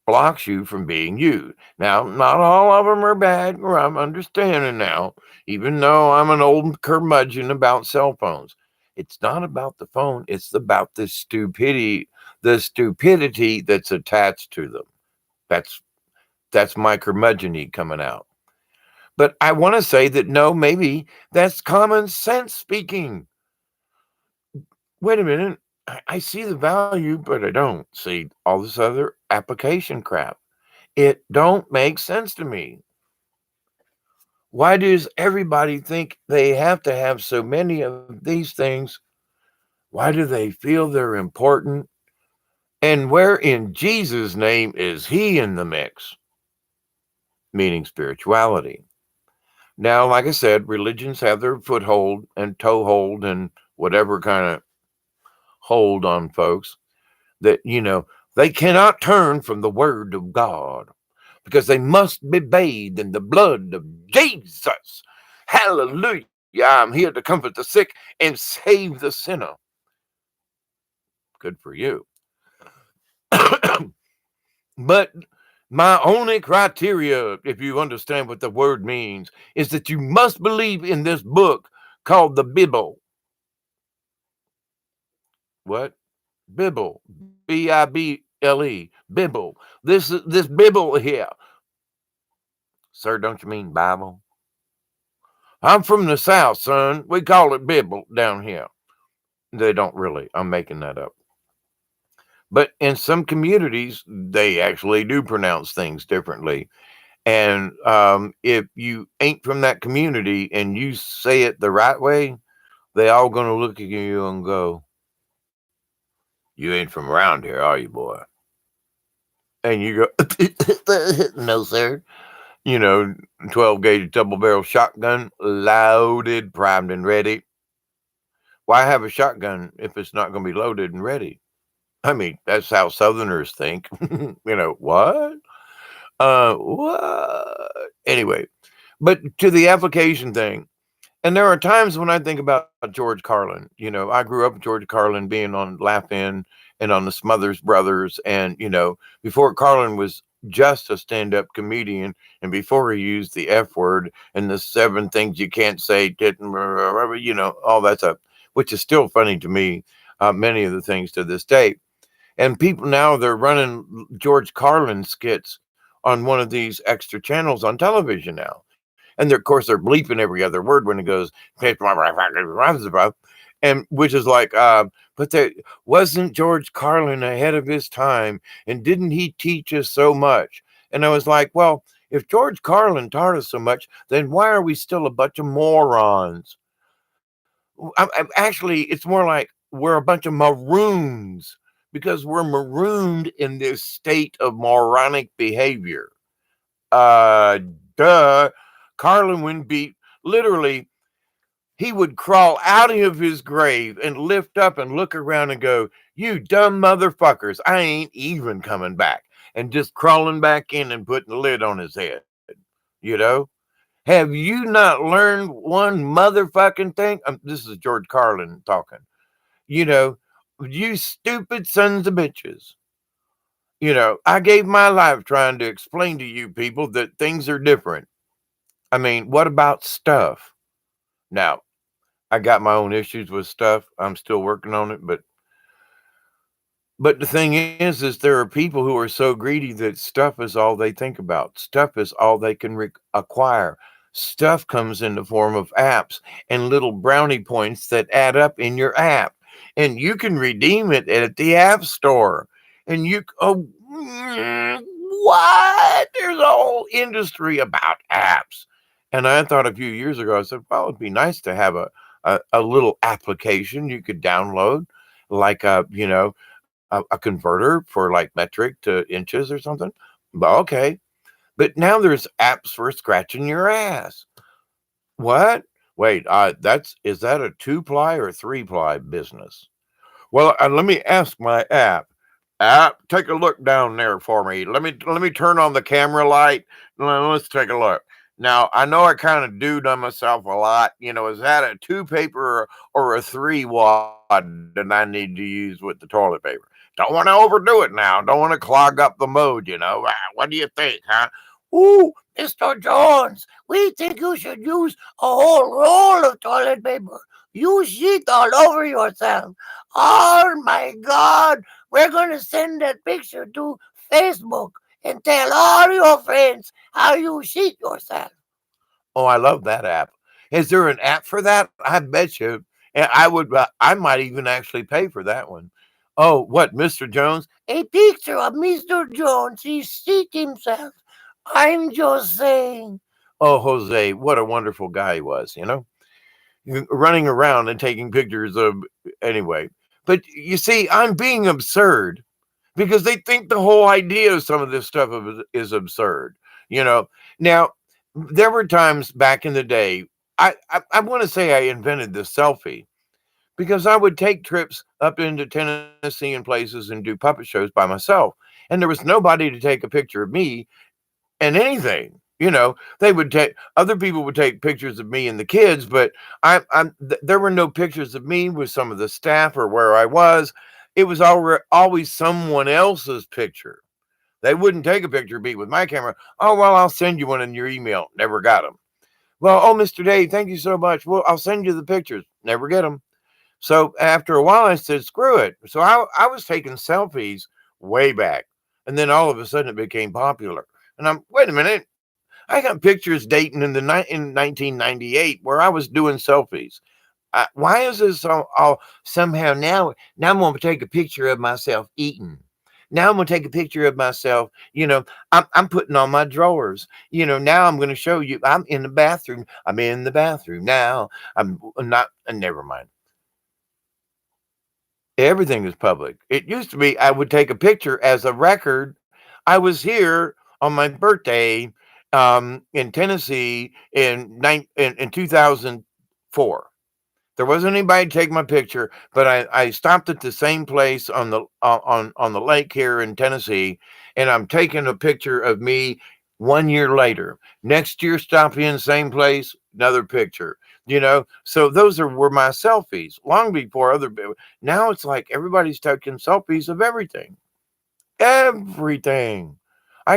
A: blocks you from being you. Now, not all of them are bad, or I'm understanding now, even though I'm an old curmudgeon about cell phones. It's not about the phone, it's about the stupidity that's attached to them. That's my curmudgeon coming out. But I want to say that no, maybe that's common sense speaking. Wait a minute. I see the value, but I don't see all this other application crap. It don't make sense to me. Why does everybody think they have to have so many of these things? Why do they feel they're important? And where in Jesus' name is he in the mix? Meaning spirituality. Now, like I said, religions have their foothold and toehold and whatever kind of hold on folks that, they cannot turn from the word of God because they must be bathed in the blood of Jesus. Hallelujah. I'm here to comfort the sick and save the sinner. Good for you. But my only criteria, if you understand what the word means, is that you must believe in this book called the Bible. What? Bible. Bible. Bible. This Bible here. Sir, don't you mean Bible? I'm from the South, son. We call it Bible down here. They don't really. I'm making that up. But in some communities, they actually do pronounce things differently. And if you ain't from that community and you say it the right way, they all going to look at you and go, you ain't from around here, are you, boy? And you go, no, sir. 12 gauge double barrel shotgun, loaded, primed, and ready. Why have a shotgun if it's not going to be loaded and ready? I mean, that's how Southerners think. What? What? Anyway, but to the application thing, and there are times when I think about George Carlin. I grew up with George Carlin being on Laugh-In and on the Smothers Brothers. And, before Carlin was just a stand up comedian and before he used the F word and the seven things you can't say, all that stuff, which is still funny to me, many of the things to this day. And people now, they're running George Carlin skits on one of these extra channels on television now. And of course, they're bleeping every other word when it goes, and which is like, but there wasn't George Carlin ahead of his time, and didn't he teach us so much? And I was like, well, if George Carlin taught us so much, then why are we still a bunch of morons? Actually, it's more like we're a bunch of maroons because we're marooned in this state of moronic behavior. Uh, Duh. Carlin would be literally, he would crawl out of his grave and lift up and look around and go, "You dumb motherfuckers, I ain't even coming back." And just crawling back in and putting the lid on his head. You know? Have you not learned one motherfucking thing? This is George Carlin talking. You know, you stupid sons of bitches. I gave my life trying to explain to you people that things are different. I mean, what about stuff? Now, I got my own issues with stuff. I'm still working on it, but the thing is there are people who are so greedy that stuff is all they think about. Stuff is all they can acquire. Stuff comes in the form of apps and little brownie points that add up in your app, and you can redeem it at the app store. And what? There's a whole industry about apps. And I thought a few years ago, I said, well, it'd be nice to have a little application you could download, like a converter for like metric to inches or something. But okay. But now there's apps for scratching your ass. What? Wait, is that a 2-ply or 3-ply business? Well, let me ask my app, take a look down there for me. Let me turn on the camera light. Let's take a look. Now, I know I kind of do to myself a lot. Is that a 2-paper or a 3-wad that I need to use with the toilet paper? Don't want to overdo it now. Don't want to clog up the mood. What do you think, huh? Ooh, Mr. Jones, we think you should use a whole roll of toilet paper. You shit all over yourself. Oh my God, we're going to send that picture to Facebook and tell all your friends how you shit yourself. Oh, I love that app. Is there an app for that? I bet you. And I might even actually pay for that one. Oh, what, Mr. Jones? A picture of Mr. Jones. He shit himself. I'm just saying. Oh, Jose, what a wonderful guy he was. Running around and taking pictures of, anyway. But you see, I'm being absurd because they think the whole idea of some of this stuff is absurd. Now, there were times back in the day, I want to say I invented the selfie because I would take trips up into Tennessee and places and do puppet shows by myself. And there was nobody to take a picture of me and anything. They would take, other people would take pictures of me and the kids, but there were no pictures of me with some of the staff or where I was. It was always someone else's picture. They wouldn't take a picture of me with my camera. Oh, well, I'll send you one in your email. Never got them. Well, oh, Mr. Dave, thank you so much. Well, I'll send you the pictures. Never get them. So after a while, I said, screw it. So I was taking selfies way back. And then all of a sudden it became popular. And wait a minute. I got pictures dating in 1998 where I was doing selfies. Why is this all somehow now? Now I'm going to take a picture of myself eating. Now I'm going to take a picture of myself. I'm putting on my drawers. Now I'm going to show you. I'm in the bathroom. I'm in the bathroom now. I'm not. Never mind. Everything is public. It used to be I would take a picture as a record. I was here on my birthday in Tennessee in 2004. There wasn't anybody to take my picture, but I stopped at the same place on the lake here in Tennessee, and I'm taking a picture of me 1 year later. Next year, stop in same place, another picture. So those were my selfies long before other. Now it's like everybody's taking selfies of everything, everything. I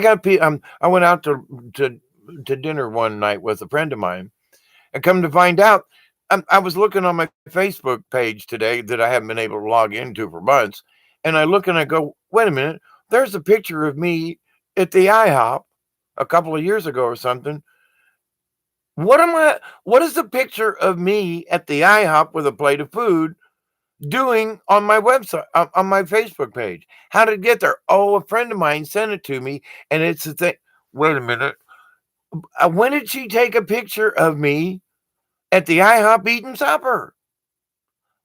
A: went out to dinner one night with a friend of mine, and come to find out, I was looking on my Facebook page today that I haven't been able to log into for months. And I look and I go, wait a minute, there's a picture of me at the IHOP a couple of years ago or something. What is the picture of me at the IHOP with a plate of food doing on my website, on my Facebook page? How did it get there? Oh, a friend of mine sent it to me. And it's the thing. Wait a minute. When did she take a picture of me at the IHOP eating supper?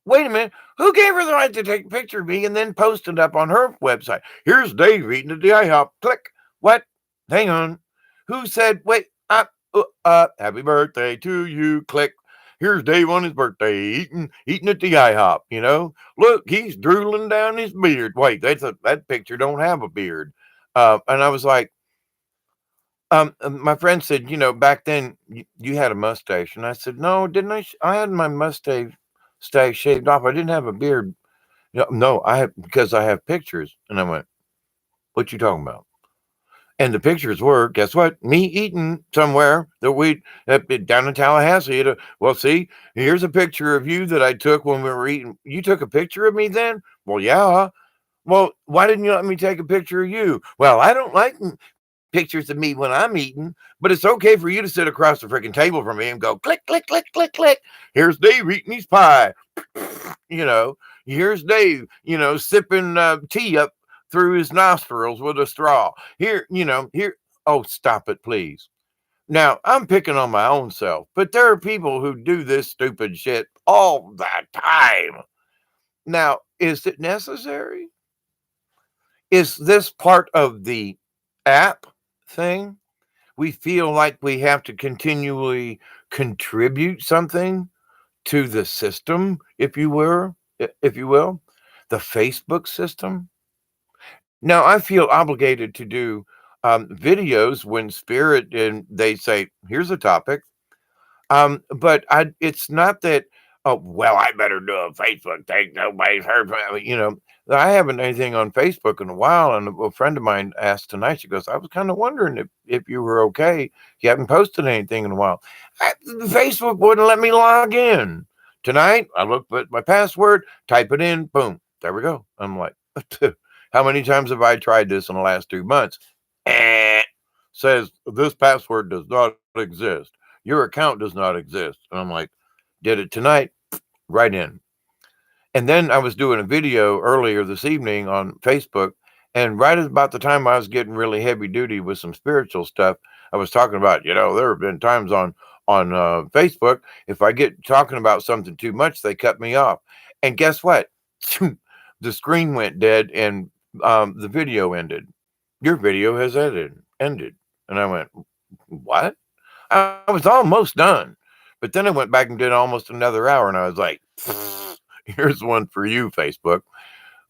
A: Wait a minute. Who gave her the right to take a picture of me and then post it up on her website? Here's Dave eating at the IHOP. Click. What? Hang on. Who said, wait, happy birthday to you. Click. Here's Dave on his birthday eating at the IHOP. Look, he's drooling down his beard. Wait, that picture don't have a beard. And I was like, my friend said, back then you had a mustache. And I said, no, didn't I? I had my mustache shaved off. I didn't have a beard. No, I have, because I have pictures. And I went, what you talking about? And the pictures were, guess what? Me eating somewhere down in Tallahassee. Well, see, here's a picture of you that I took when we were eating. You took a picture of me then? Well, yeah. Well, why didn't you let me take a picture of you? Well, I don't like pictures of me when I'm eating, but it's okay for you to sit across the freaking table from me and go click, click, click, click, click. Here's Dave eating his pie. Here's Dave, sipping tea up through his nostrils with a straw. Here. Oh, stop it, please. Now, I'm picking on my own self, but there are people who do this stupid shit all the time. Now, is it necessary? Is this part of the app thing? We feel like we have to continually contribute something to the system, if you will, the Facebook system. Now, I feel obligated to do videos when Spirit and they say, here's a topic. But it's not that, oh, well, I better do a Facebook thing. Nobody's heard from me. I haven't anything on Facebook in a while. And a friend of mine asked tonight, she goes, I was kind of wondering if you were okay. You haven't posted anything in a while. Facebook wouldn't let me log in. Tonight, I looked at my password, type it in, boom, there we go. I'm like, how many times have I tried this in the last 2 months? Says this password does not exist. Your account does not exist. And I'm like, did it tonight, right in. And then I was doing a video earlier this evening on Facebook, and right about the time I was getting really heavy duty with some spiritual stuff, I was talking about, there have been times on Facebook, if I get talking about something too much, they cut me off. And guess what? The screen went dead and the video ended. Your video has ended. And I went, what? I was almost done. But then I went back and did almost another hour, and I was like, here's one for you, Facebook.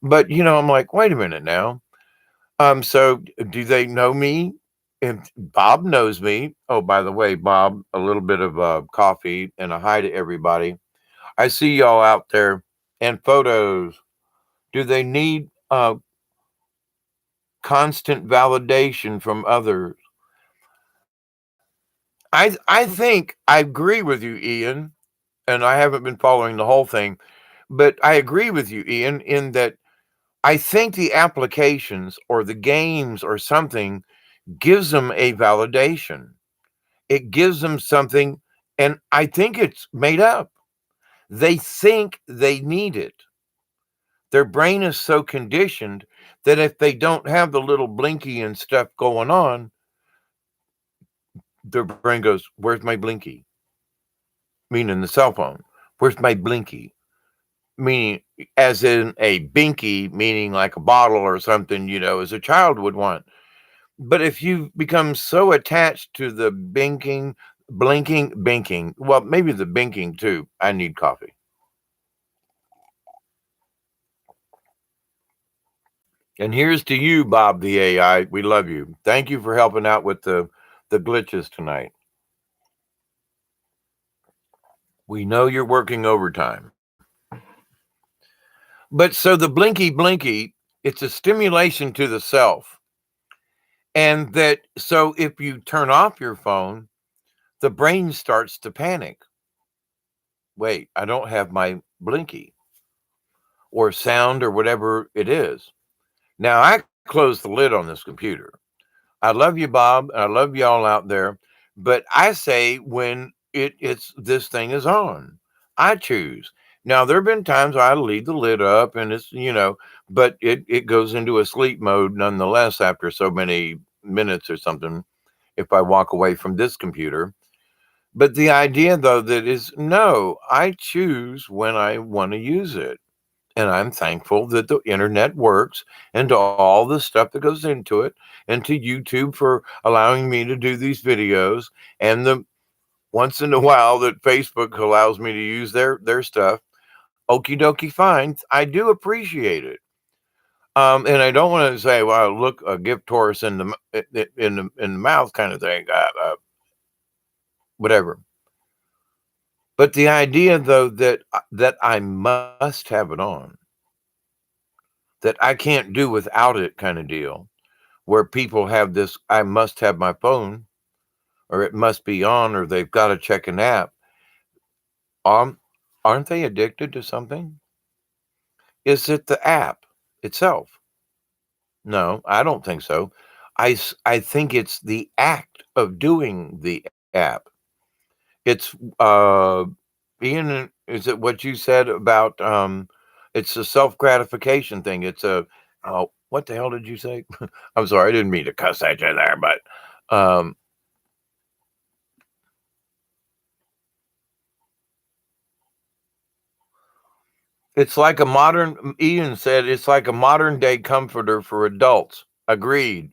A: But, I'm like, wait a minute now. So do they know me? And Bob knows me. Oh, by the way, Bob, a little bit of coffee and a hi to everybody. I see y'all out there and photos. Do they need constant validation from others? I think I agree with you, Ian, and I haven't been following the whole thing, but I agree with you, Ian, in that I think the applications or the games or something gives them a validation. It gives them something, and I think it's made up. They think they need it. Their brain is so conditioned that if they don't have the little Blinky and stuff going on, their brain goes, where's my Blinky? Meaning the cell phone. Where's my Blinky? Meaning, as in a binky, meaning like a bottle or something, as a child would want. But if you become so attached to the blinking, well, maybe the binking too. I need coffee. And here's to you, Bob the AI. We love you. Thank you for helping out with the glitches tonight. We know you're working overtime. But so the blinky, it's a stimulation to the self. And that so if you turn off your phone, the brain starts to panic. Wait, I don't have my blinky or sound or whatever it is. Now I closed the lid on this computer. I love you, Bob, and I love y'all out there. But I say when it's this thing is on, I choose. Now there have been times I leave the lid up and it's, but it goes into a sleep mode nonetheless after so many minutes or something if I walk away from this computer. But the idea though that is no, I choose when I want to use it. And I'm thankful that the internet works and to all the stuff that goes into it and to YouTube for allowing me to do these videos and the once in a while that Facebook allows me to use their stuff. Okie dokie fine. I do appreciate it. And I don't want to say, well, look, a gift horse in the mouth kind of thing, whatever. But the idea though that I must have it on, that I can't do without it kind of deal, where people have this, I must have my phone, or it must be on, or they've got to check an app. Um, aren't they addicted to something? Is it the app itself? No, I don't think so. I think it's the act of doing the app. It's Ian, is it what you said about it's a self gratification thing. It's a what the hell did you say? I'm sorry, I didn't mean to cuss at you there, but um it's like a modern Ian said it's like a modern day comforter for adults. Agreed.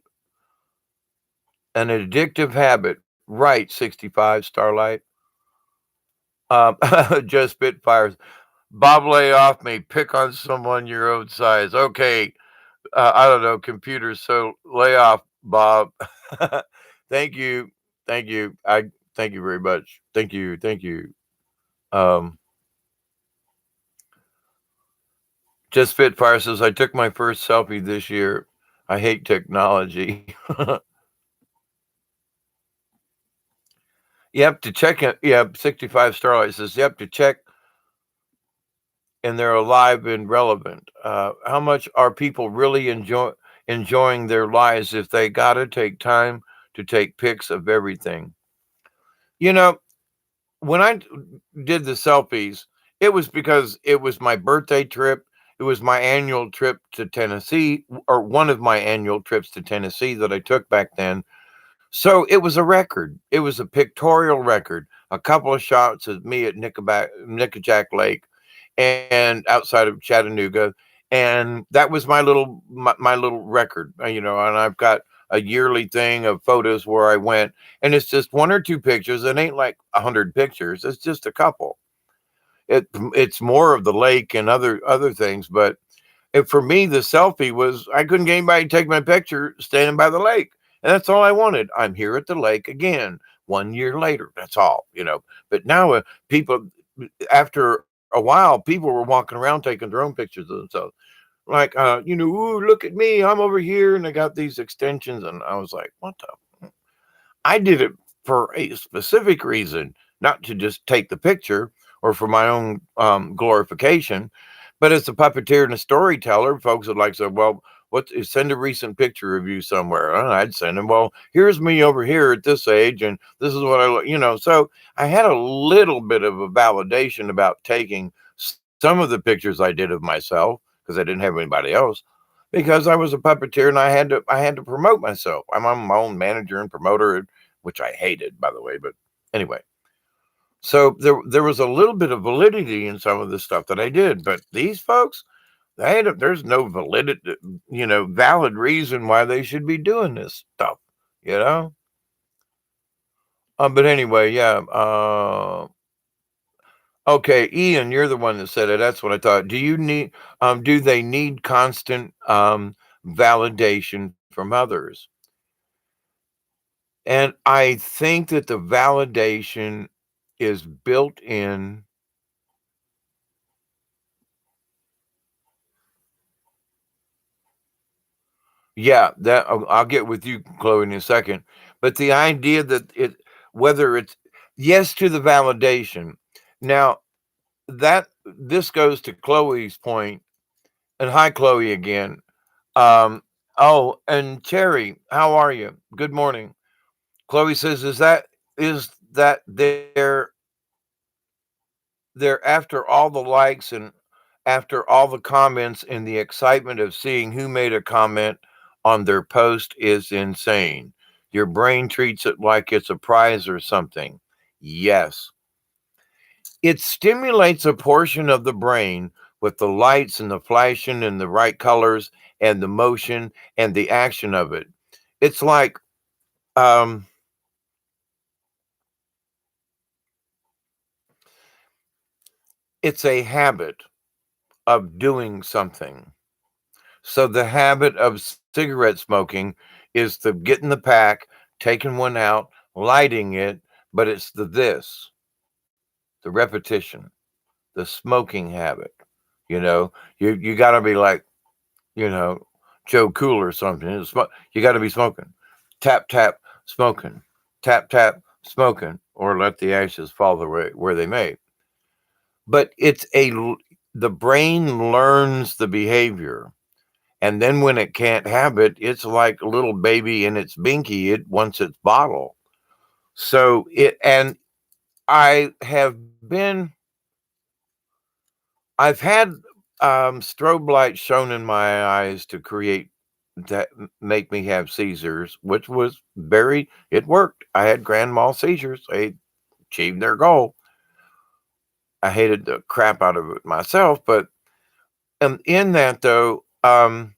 A: An addictive habit. Right, 65 Starlight. Um just Spitfires. Bob lay off me. Pick on someone your own size. Okay. I don't know, computers. So lay off, Bob. Thank you. Thank you. I thank you very much. Thank you. Thank you. Um just Spitfire says I took my first selfie this year. I hate technology. You have to check it. Yeah, 65 Starlight says you have to check and they're alive and relevant. How much are people really enjoying their lives if they got to take time to take pics of everything? You know, when I did the selfies, it was because it was my birthday trip. It was my annual trip to Tennessee, or one of my annual trips to Tennessee that I took back then. So it was a record. It was a pictorial record. A couple of shots of me at Nickajack Lake and outside of Chattanooga, and that was my little record. And I've got a yearly thing of photos where I went, and it's just one or two pictures. It ain't like 100 pictures. It's just a couple. It's more of the lake and other things, but for me, the selfie was I couldn't get anybody to take my picture standing by the lake. And that's all I wanted. I'm here at the lake again 1 year later. That's all. But now people, after a while, people were walking around taking their own pictures of themselves. Like, ooh, look at me. I'm over here. And they got these extensions. And I was like, what the? I did it for a specific reason, not to just take the picture or for my own glorification, but as a puppeteer and a storyteller, folks would like say, well, send a recent picture of you somewhere. And I'd send them, well, here's me over here at this age, and this is what I look. So I had a little bit of a validation about taking some of the pictures I did of myself because I didn't have anybody else because I was a puppeteer and I had to promote myself. I'm my own manager and promoter, which I hated, by the way. But anyway, so there was a little bit of validity in some of the stuff that I did. But these folks, there's no valid reason why they should be doing this stuff. You know. But anyway, yeah. Okay, Ian, you're the one that said it. That's what I thought. Do they need constant validation from others. And I think that the validation is built in. Yeah, that I'll get with you, Chloe, in a second. But the idea that whether it's yes to the validation. Now that this goes to Chloe's point, and hi, Chloe again. Um, oh, and Cherry, how are you? Good morning. Chloe says, is that they're after all the likes and after all the comments and the excitement of seeing who made a comment on their post is insane. Your brain treats it like it's a prize or something. Yes. It stimulates a portion of the brain with the lights and the flashing and the right colors and the motion and the action of it. It's like um it's a habit of doing something. So the habit of cigarette smoking is the getting the pack, taking one out, lighting it, but it's the repetition, the smoking habit. You got to be like, you know, Joe Cool or something. You got to be smoking, tap tap smoking, tap tap smoking, or let the ashes fall the way where they may. But the brain learns the behavior. And then when it can't have it, it's like a little baby in its binky. It wants its bottle. So and I have I've had strobe lights shown in my eyes to create that make me have seizures, which was it worked. I had grand mal seizures. They achieved their goal. I hated the crap out of it myself, but in that though, I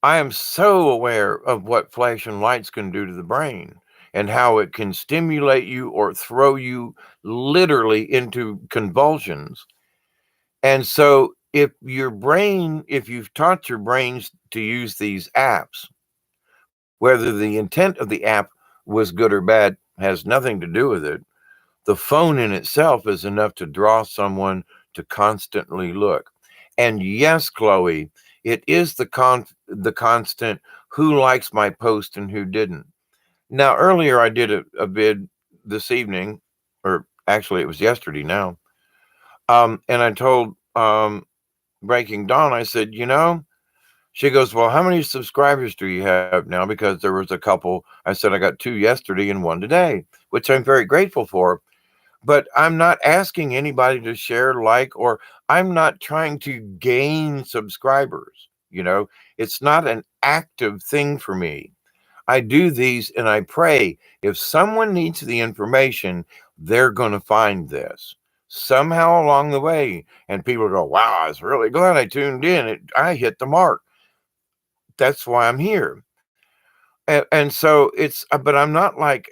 A: am so aware of what flashing lights can do to the brain and how it can stimulate you or throw you literally into convulsions. And so, if you've taught your brains to use these apps, whether the intent of the app was good or bad has nothing to do with it. The phone in itself is enough to draw someone to constantly look. And yes, Chloe, it is the constant who likes my post and who didn't. Now, earlier I did a vid this evening, or actually it was yesterday now. And I told Breaking Dawn, I said, she goes, well, how many subscribers do you have now? Because there was a couple. I said, I got 2 yesterday and 1 today, which I'm very grateful for. But I'm not asking anybody to share, like, or I'm not trying to gain subscribers. It's not an active thing for me. I do these and I pray if someone needs the information, they're going to find this somehow along the way. And people go, wow, I was really glad I tuned in. I hit the mark. That's why I'm here. And so but I'm not like,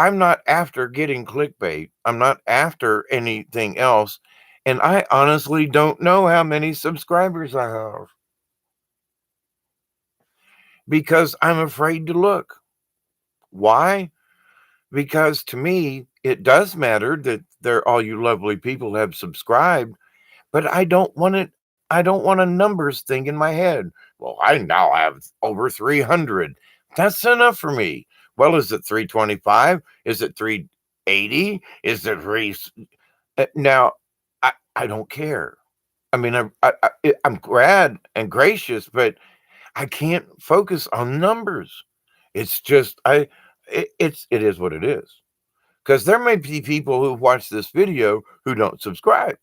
A: I'm not after getting clickbait. I'm not after anything else. And I honestly don't know how many subscribers I have because I'm afraid to look. Why? Because to me, it does matter that all you lovely people have subscribed, but I don't want it. I don't want a numbers thing in my head. Well, I now have over 300. That's enough for me. Well, is it 325? Is it 380? Is it now? I don't care. I mean, I'm glad and gracious, but I can't focus on numbers. It's just it is what it is. Because there may be people who watch this video who don't subscribe.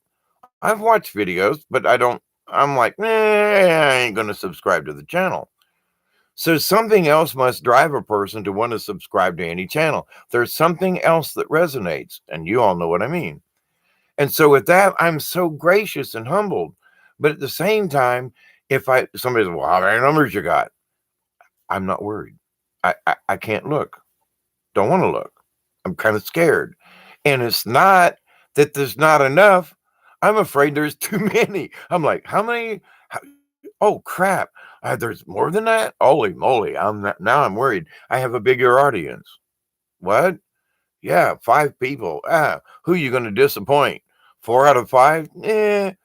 A: I've watched videos, but I don't. I'm like, I ain't gonna subscribe to the channel. So something else must drive a person to want to subscribe to any channel. There's something else that resonates, and you all know what I mean. And so with that, I'm so gracious and humbled. But at the same time, if somebody says, well, how many numbers you got? I'm not worried. I can't look. Don't want to look. I'm kind of scared. And it's not that there's not enough. I'm afraid there's too many. I'm like, how many? Oh crap! There's more than that. Holy moly! Now I'm worried. I have a bigger audience. What? Yeah, 5 people. Who you going to disappoint? 4 out of 5? But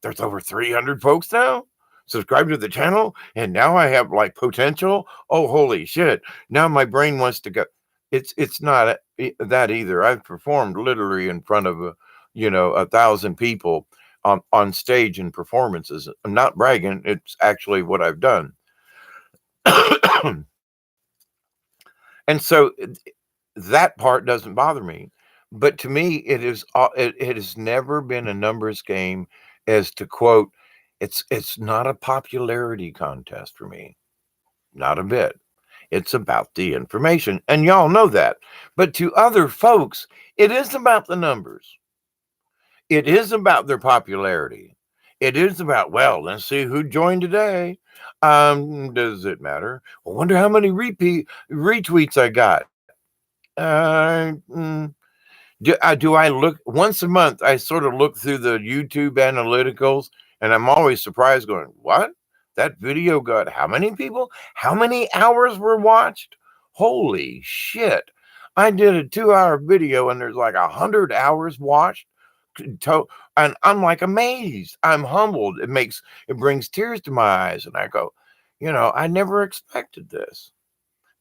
A: there's over 300 folks now subscribe to the channel, and now I have like potential. Oh, holy shit! Now my brain wants to go. It's not that either. I've performed literally in front of 1,000 people on stage in performances. I'm not bragging. It's actually what I've done. And so that part doesn't bother me. But to me, it has never been a numbers game, as to quote, it's not a popularity contest for me. Not a bit. It's about the information. And y'all know that. But to other folks, it is about the numbers. It is about their popularity. It is about, well, let's see who joined today. Does it matter? I wonder how many retweets I got. Do I look once a month? I sort of look through the YouTube analyticals, and I'm always surprised, going, "What? That video got how many people? How many hours were watched? Holy shit! I did a 2-hour video, and there's like 100 hours watched." And I'm like amazed. I'm humbled. It brings tears to my eyes, and I go, I never expected this.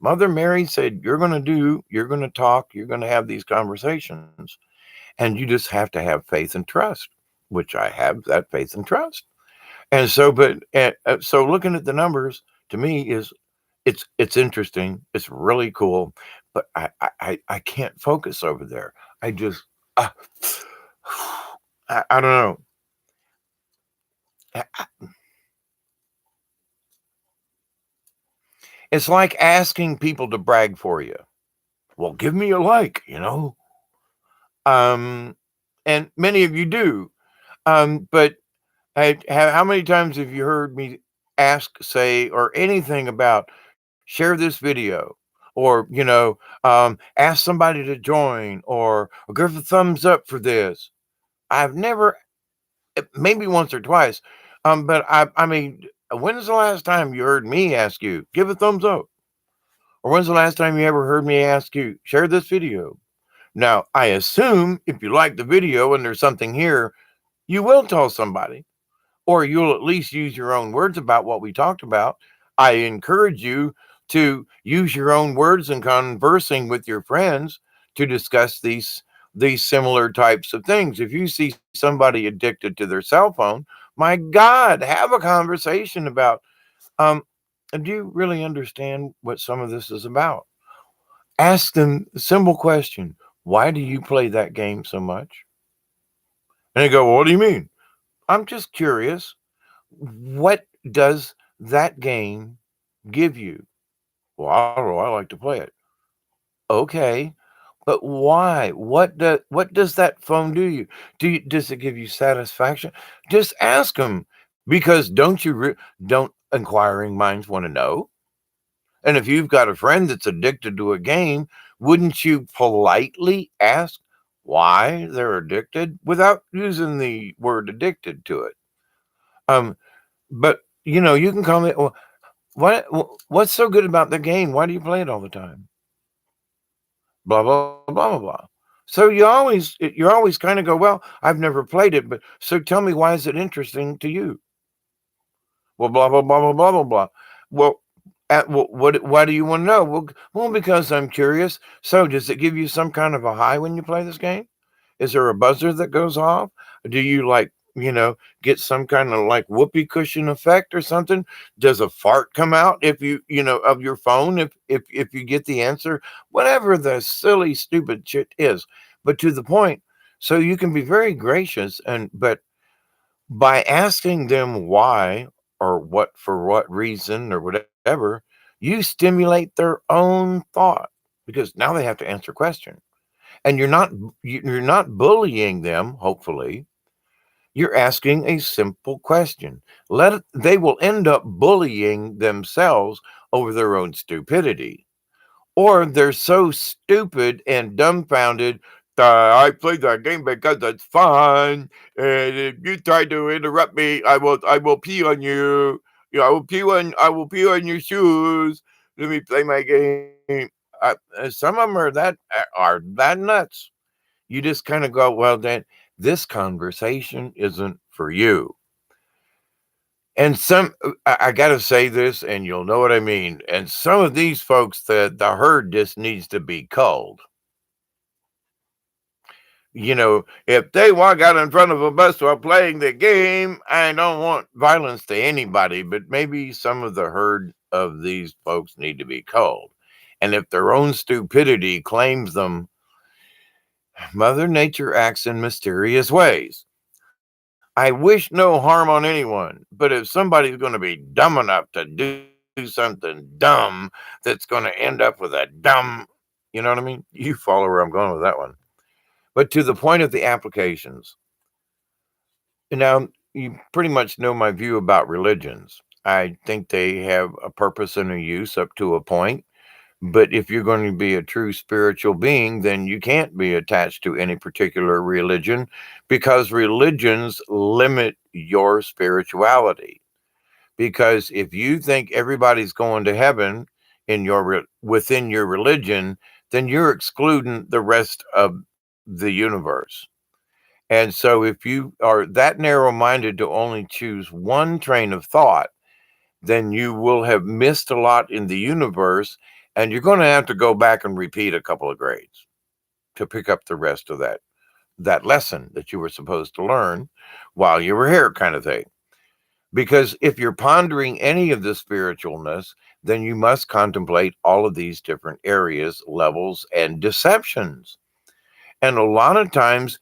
A: Mother Mary said, you're going to talk, you're going to have these conversations, and you just have to have faith and trust, which I have that faith and trust. And so, so looking at the numbers to me it's interesting. It's really cool, but I can't focus over there. I just, I don't know. It's like asking people to brag for you. Well, give me a like, and many of you do. But how many times have you heard me ask, say, or anything about share this video, or ask somebody to join, or give a thumbs up for this? I've never, maybe once or twice, but I mean, when's the last time you heard me ask you give a thumbs up, or when's the last time you ever heard me ask you share this video? Now, I assume if you like the video and there's something here, you will tell somebody, or you'll at least use your own words about what we talked about. I encourage you to use your own words in conversing with your friends to discuss these similar types of things. If you see somebody addicted to their cell phone, my God, have a conversation about, do you really understand what some of this is about? Ask them a simple question. Why do you play that game so much? And they go, well, what do you mean? I'm just curious. What does that game give you? Well, I don't know. I like to play it. Okay, but why? What does that phone do you? Does it give you satisfaction? Just ask them, because don't inquiring minds want to know? And if you've got a friend that's addicted to a game, wouldn't you politely ask why they're addicted without using the word addicted to it? But you can comment, well, what's so good about the game? Why do you play it all the time? Blah blah blah blah blah. So you're always kind of go, well, I've never played it, but so tell me, why is it interesting to you? Well, blah blah blah blah blah blah blah. Well, why do you want to know? Well, because I'm curious. So does it give you some kind of a high when you play this game? Is there a buzzer that goes off? Do you get some kind of like whoopee cushion effect or something? Does a fart come out if of your phone if you get the answer? Whatever the silly stupid shit is, but to the point. So you can be very gracious, but by asking them why, or for what reason or whatever, you stimulate their own thought, because now they have to answer question. And you're not bullying them, hopefully. You're asking a simple question. They will end up bullying themselves over their own stupidity. Or they're so stupid and dumbfounded I played that game because it's fun. And if you try to interrupt me, I will pee on you. I will pee on your shoes. Let me play my game. Some of them are that nuts. You just kind of go, well, then this conversation isn't for you. And I got to say this, and you'll know what I mean. And some of these folks, the herd just needs to be culled. If they walk out in front of a bus while playing the game, I don't want violence to anybody, but maybe some of the herd of these folks need to be culled. And if their own stupidity claims them, Mother Nature acts in mysterious ways. I wish no harm on anyone, but if somebody's going to be dumb enough to do something dumb that's going to end up with a dumb, you know what I mean? You follow where I'm going with that one. But to the point of the applications, now you pretty much know my view about religions. I think they have a purpose and a use up to a point. But if you're going to be a true spiritual being, then you can't be attached to any particular religion because religions limit your spirituality. Because if you think everybody's going to heaven within your religion, then you're excluding the rest of the universe. And so if you are that narrow minded to only choose one train of thought, then you will have missed a lot in the universe, and you're going to have to go back and repeat a couple of grades to pick up the rest of that lesson that you were supposed to learn while you were here, kind of thing. Because if you're pondering any of the spiritualness, then you must contemplate all of these different areas, levels, and deceptions. And a lot of times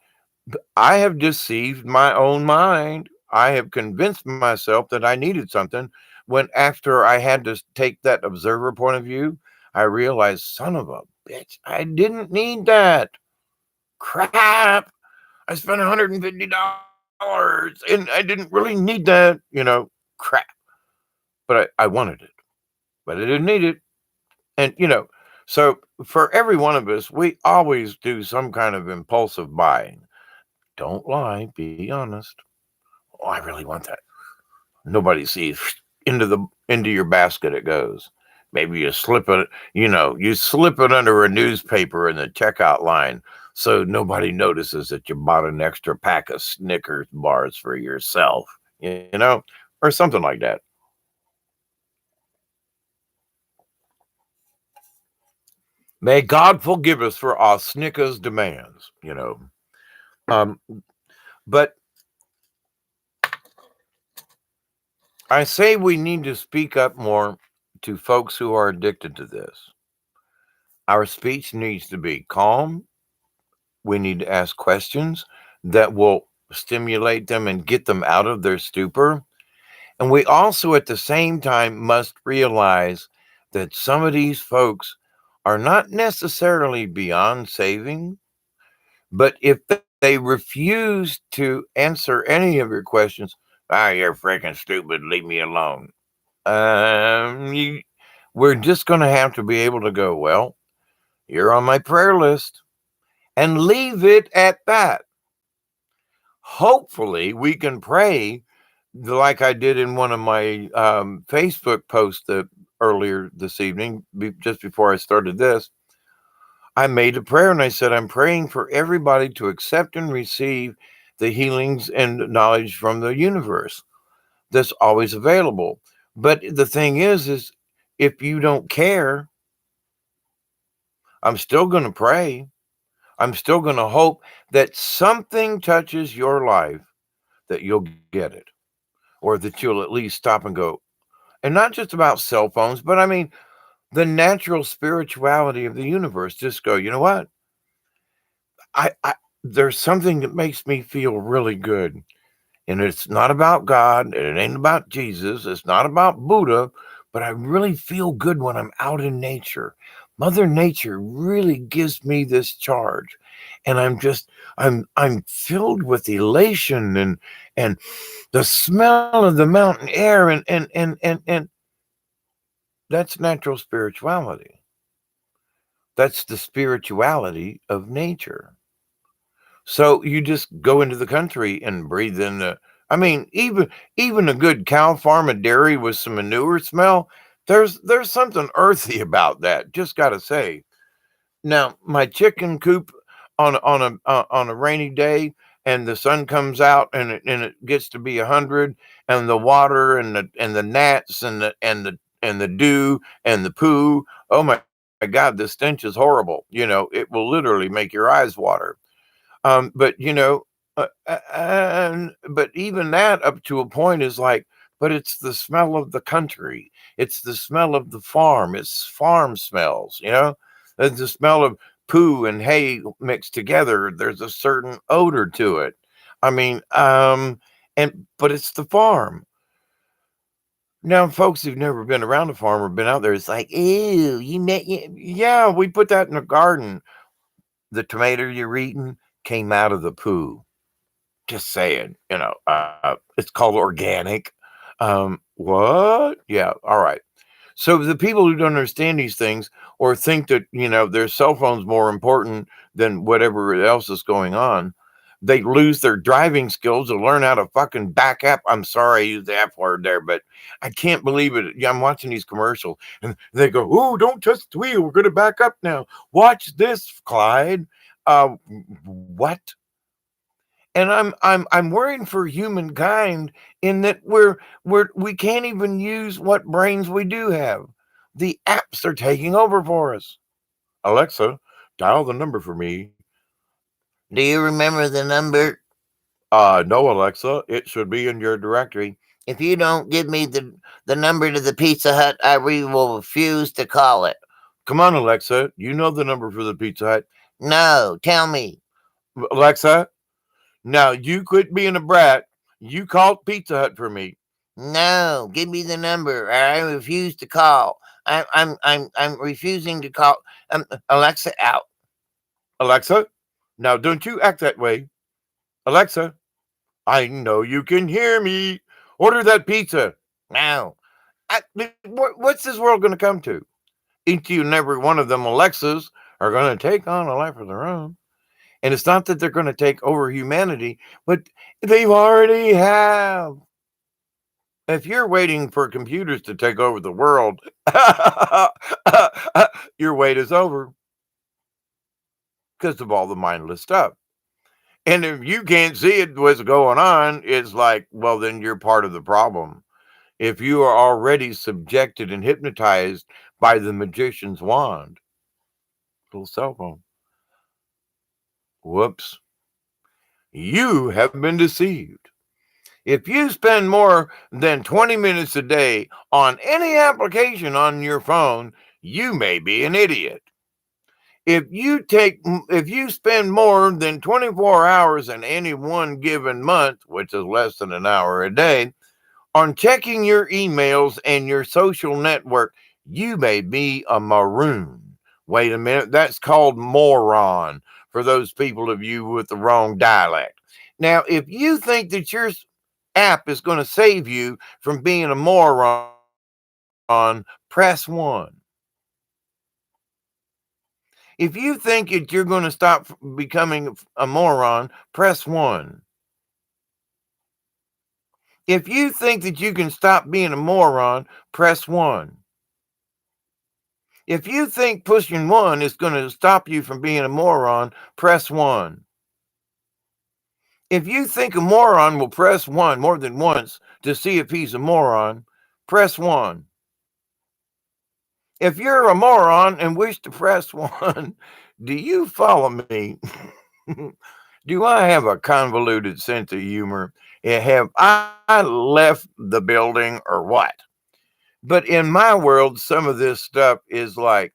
A: I have deceived my own mind. I have convinced myself that I needed something when after I had to take that observer point of view, I realized, son of a bitch, I didn't need that. Crap. I spent $150 and I didn't really need that. Crap. But I wanted it, but I didn't need it. And so for every one of us, we always do some kind of impulsive buying. Don't lie, be honest. Oh, I really want that. Nobody sees into your basket it goes. Maybe you slip it under a newspaper in the checkout line so nobody notices that you bought an extra pack of Snickers bars for yourself, or something like that. May God forgive us for our Snickers demands. Um, but I say we need to speak up more to folks who are addicted to this. Our speech needs to be calm. We need to ask questions that will stimulate them and get them out of their stupor. And we also, at the same time, must realize that some of these folks are not necessarily beyond saving, but if they refuse to answer any of your questions, you're freaking stupid, leave me alone. You, we're just going to have to be able to go, well, you're on my prayer list, and leave it at that. Hopefully, we can pray like I did in one of my Facebook posts earlier this evening, just before I started this. I made a prayer and I said, I'm praying for everybody to accept and receive the healings and knowledge from the universe that's always available. But the thing is if you don't care, I'm still going to pray. I'm still going to hope that something touches your life that you'll get it, or that you'll at least stop and go. And not just about cell phones, but I mean, the natural spirituality of the universe. Just go, you know what? I there's something that makes me feel really good. And it's not about God, and it ain't about Jesus, it's not about Buddha, but I really feel good when I'm out in nature. Mother Nature really gives me this charge. And I'm filled with elation and the smell of the mountain air and that's natural spirituality. That's the spirituality of nature. So you just go into the country and breathe in the. I mean, even a good cow farm and dairy with some manure smell. There's something earthy about that. Just gotta say. Now, my chicken coop on a rainy day, and the sun comes out, and it gets to be 100, and the water and the gnats and the dew and the poo. Oh my God, the stench is horrible. It will literally make your eyes water. But but even that up to a point is like, but it's the smell of the country. It's the smell of the farm. It's farm smells. There's the smell of poo and hay mixed together. There's a certain odor to it. I mean, but it's the farm. Now, folks who've never been around a farm or been out there, it's like, ew, yeah, we put that in the garden. The tomato you're eating came out of the poo. Just saying, it's called organic. What? Yeah, all right. So the people who don't understand these things or think that, their cell phone's more important than whatever else is going on, they lose their driving skills to learn how to fucking back up. I'm sorry I used the F word there, but I can't believe it. Yeah, I'm watching these commercials and they go, "Oh, don't touch the wheel. We're going to back up now. Watch this, Clyde." What? And I'm worrying for humankind in that we can't even use what brains we do have. The apps are taking over for us. Alexa, dial the number for me.
B: Do you remember the number?
A: No, Alexa, it should be in your directory.
B: If you don't give me the number to the Pizza Hut, I will refuse to call it.
A: Come on, Alexa, you know the number for the Pizza Hut.
B: No, tell me.
A: Alexa, now you quit being a brat. You called Pizza Hut for me.
B: No, give me the number, or I refuse to call. I'm refusing to call. Alexa, out.
A: Alexa, now don't you act that way. Alexa, I know you can hear me. Order that pizza.
B: No.
A: What's this world going to come to? Each and every one of them Alexas are going to take on a life of their own. And it's not that they're going to take over humanity, but they've already have. If you're waiting for computers to take over the world, your wait is over because of all the mindless stuff. And if you can't see it, what's going on, it's like, well, then you're part of the problem. If you are already subjected and hypnotized by the magician's wand, little cell phone, whoops, you have been deceived. If you spend more than 20 minutes a day on any application on your phone, you may be an idiot. If you spend more than 24 hours in any one given month, which is less than an hour a day, on checking your emails and your social network, you may be a maroon. Wait a minute, that's called moron for those people of you with the wrong dialect. Now, if you think that your app is going to save you from being a moron, press 1. If you think that you're going to stop becoming a moron, press 1. If you think that you can stop being a moron, press 1. If you think pushing 1 is going to stop you from being a moron, press 1. If you think a moron will press 1 more than once to see if he's a moron, press 1. If you're a moron and wish to press 1, do you follow me? Do I have a convoluted sense of humor? Have I left the building or what? But in my world, some of this stuff is like,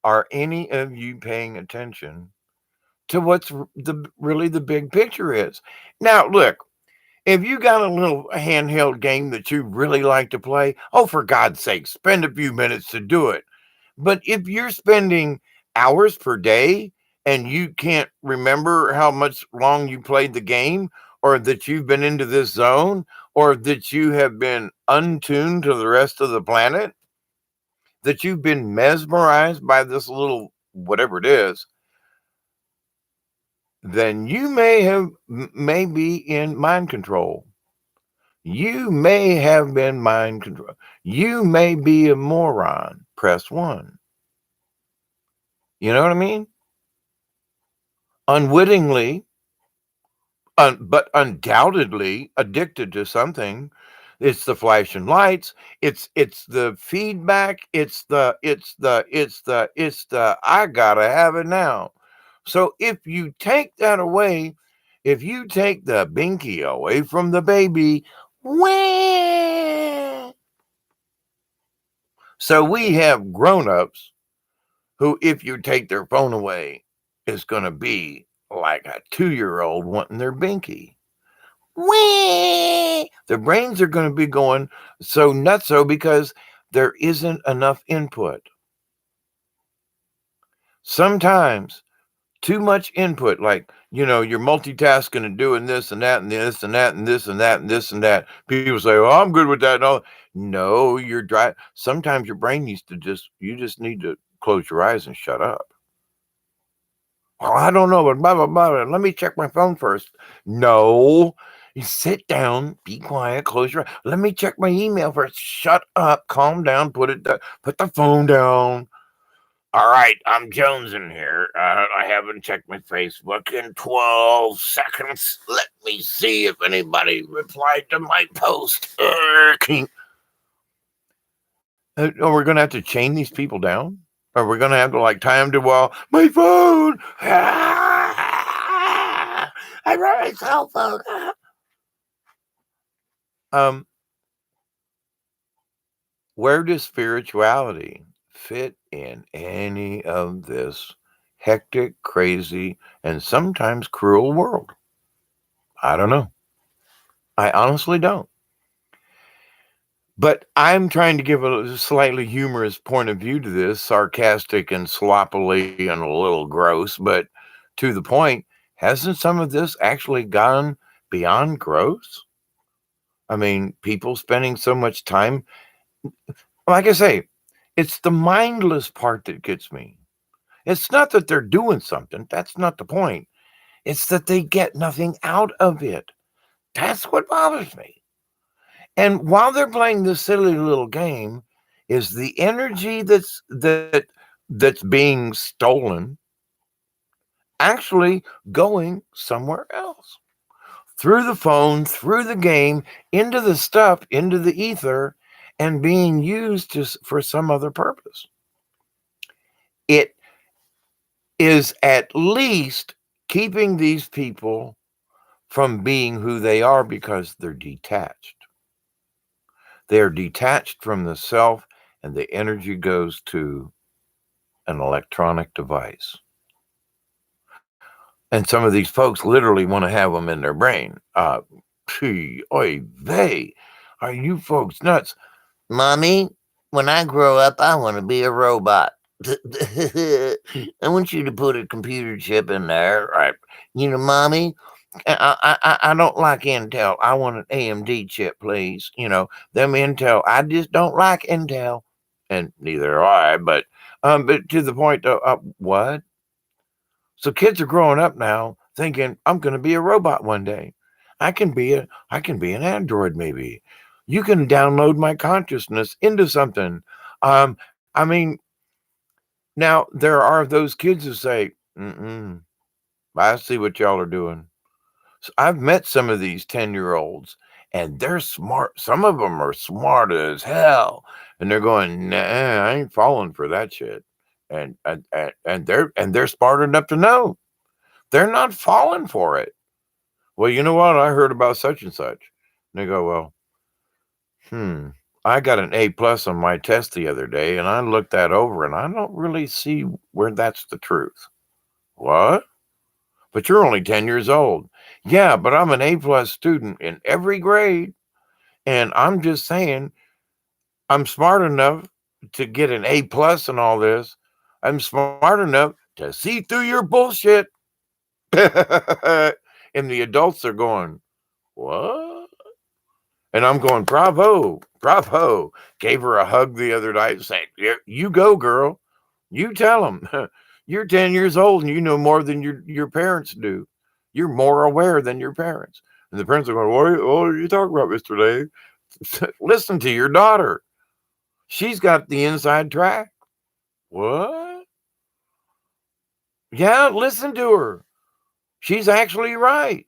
A: are any of you paying attention to what's really the big picture is? Now, look, if you got a little handheld game that you really like to play, oh, for God's sake, spend a few minutes to do it. But if you're spending hours per day and you can't remember how much long you played the game, or that you've been into this zone, or that you have been untuned to the rest of the planet, that you've been mesmerized by this little whatever it is, then you may be in mind control. You may have been mind control. You may be a moron. Press 1. You know what I mean? Unwittingly, but undoubtedly addicted to something. It's the flashing lights. It's the feedback. It's the I gotta have it now. So if you take that away, if you take the binky away from the baby, wah. So we have grown-ups who, if you take their phone away, is going to be like a 2-year-old wanting their binky. Wee! Their brains are going to be going so nutso because there isn't enough input. Sometimes too much input, like, you're multitasking and doing this and that and this and that and this and that and this and that. People say, "Oh, I'm good with that." No, you're dry. Sometimes your brain needs to you just need to close your eyes and shut up. Well, I don't know, but blah, blah, blah. Let me check my phone first. No, you sit down, be quiet, close your eyes. Let me check my email first. Shut up, calm down, put the phone down. All right, I'm Jones in here. I haven't checked my Facebook in 12 seconds. Let me see if anybody replied to my post. Are we going to have to chain these people down? Are we going to have to tie them to my phone? I brought my cell phone. Where does spirituality fit in any of this hectic, crazy, and sometimes cruel world? I don't know. I honestly don't. But I'm trying to give a slightly humorous point of view to this, sarcastic and sloppily and a little gross, but to the point. Hasn't some of this actually gone beyond gross? I mean, people spending so much time, like I say, it's the mindless part that gets me. It's not that they're doing something. That's not the point. It's that they get nothing out of it. That's what bothers me. And while they're playing this silly little game, is the energy that's being stolen actually going somewhere else? Through the phone, through the game, into the stuff, into the ether, and being used for some other purpose. It is at least keeping these people from being who they are because they're detached. They are detached from the self, and the energy goes to an electronic device. And some of these folks literally want to have them in their brain. Oy vey, are you folks nuts?
B: Mommy, when I grow up, I want to be a robot. I want you to put a computer chip in there. Right? Mommy, I don't like Intel. I want an AMD chip, please. Them Intel. I just don't like Intel, and neither do I. But to the point, though, what? So kids are growing up now thinking I'm going to be a robot one day. I can be an android maybe. You can download my consciousness into something. I mean, now there are those kids who say, I see what y'all are doing. So I've met some of these 10-year-olds and they're smart. Some of them are smart as hell. And they're going, nah, I ain't falling for that shit. And they're smart enough to know they're not falling for it. Well, you know what? I heard about such and such. And they go, well, I got an A+ on my test the other day, and I looked that over, and I don't really see where that's the truth. What? But you're only 10 years old. Yeah, but I'm an A+ student in every grade, and I'm just saying I'm smart enough to get an A+ and all this. I'm smart enough to see through your bullshit. And the adults are going, what? And I'm going, bravo, bravo. Gave her a hug the other night saying, you go, girl. You tell them. You're 10 years old and you know more than your parents do.
A: You're more aware than your parents. And the parents are going, what are you talking about, Mr. Dave? Listen to your daughter. She's got the inside track. What? Yeah, listen to her. She's actually right.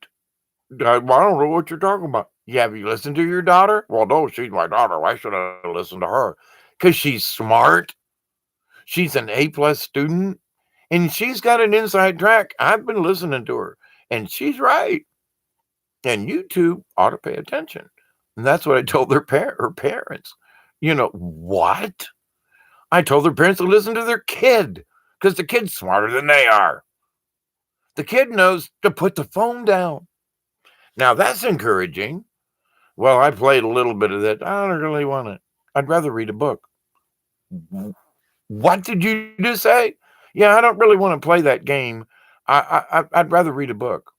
A: I don't know what you're talking about. Yeah, have you listened to your daughter? Well, no, she's my daughter. Why should I listen to her? Because she's smart. She's an A+ student. And she's got an inside track. I've been listening to her. And she's right. And you two ought to pay attention. And that's what I told her parents. What? I told their parents to listen to their kid because the kid's smarter than they are. The kid knows to put the phone down. Now, that's encouraging. Well, I played a little bit of that. I don't really want it. I'd rather read a book. What did you just say? Yeah, I don't really want to play that game. I'd rather read a book.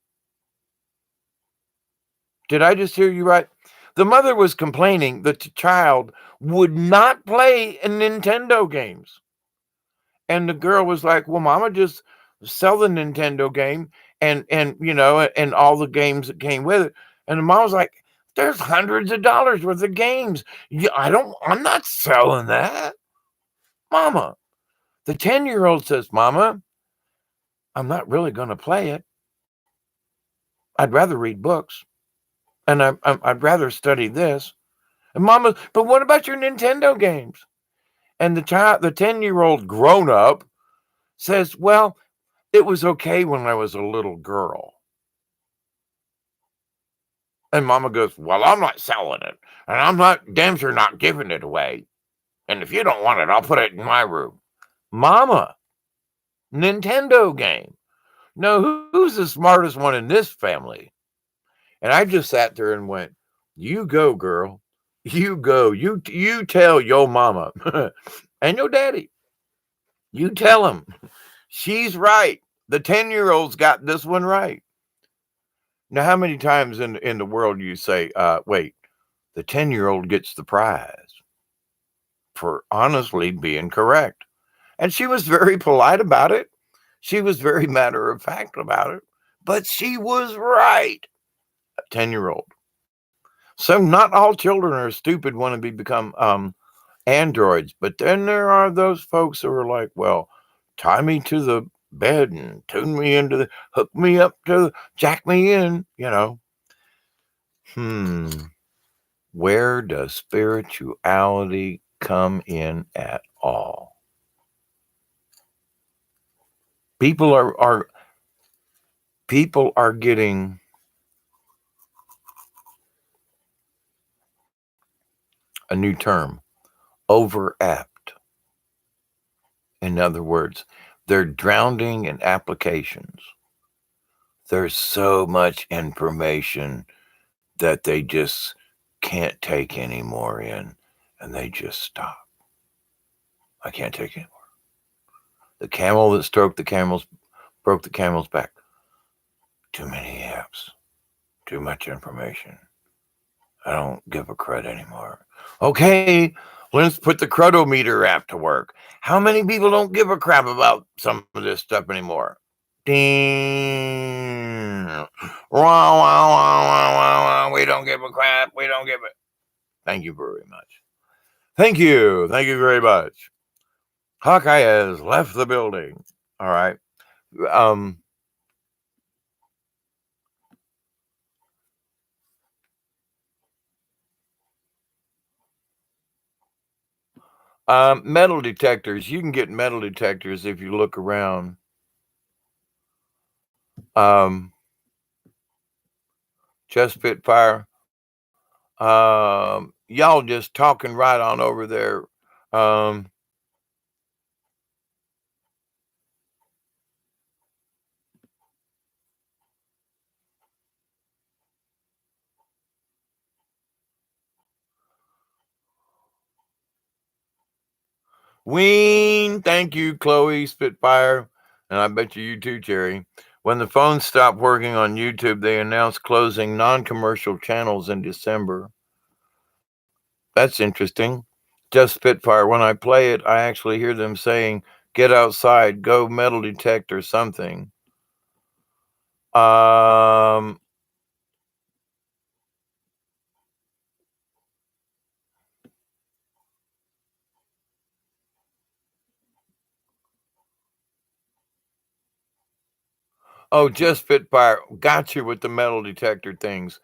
A: Did I just hear you right? The mother was complaining that the child would not play in Nintendo games. And the girl was like, well, mama, just sell the Nintendo game and all the games that came with it. And the mom was like, there's hundreds of dollars worth of games. I'm not selling that. Mama. The 10-year-old says, Mama, I'm not really going to play it. I'd rather read books. And I'd rather study this. And Mama, but what about your Nintendo games? And the 10-year-old grown up says, well, it was okay when I was a little girl. And Mama goes, well, I'm not selling it. And I'm not damn sure not giving it away. And if you don't want it, I'll put it in my room. Mama, Nintendo game. No, who's the smartest one in this family? And I just sat there and went, you go, girl. You go. You tell your mama and your daddy. You tell him. She's right. The 10-year-old's got this one right. Now, how many times in the world do you say, wait, the 10-year-old gets the prize for honestly being correct? And she was very polite about it. She was very matter of fact about it. But she was right. A 10-year-old. So not all children are stupid, want to become androids. But then there are those folks who are like, well, tie me to the bed and tune me into hook me up to jack me in, Where does spirituality come in at all? People are getting a new term, overapt. In other words, they're drowning in applications. There's so much information that they just can't take any more in, and they just stop. I can't take any more. The camel that broke the camel's back. Too many apps. Too much information. I don't give a crud anymore. Okay, let's put the crudometer app to work. How many people don't give a crap about some of this stuff anymore? Ding. We don't give a crap. We don't give it. Thank you very much. Thank you. Thank you very much. Hawkeye has left the building. All right. Metal detectors. You can get metal detectors if you look around. Just Spitfire. Y'all just talking right on over there. Ween, thank you, Chloe Spitfire. And I bet you too, Cherry. When the phones stopped working on YouTube, they announced closing non-commercial channels in December. That's interesting. Just Spitfire. When I play it, I actually hear them saying, get outside, go metal detect or something. Um, oh, just Spitfire. Got you with the metal detector things.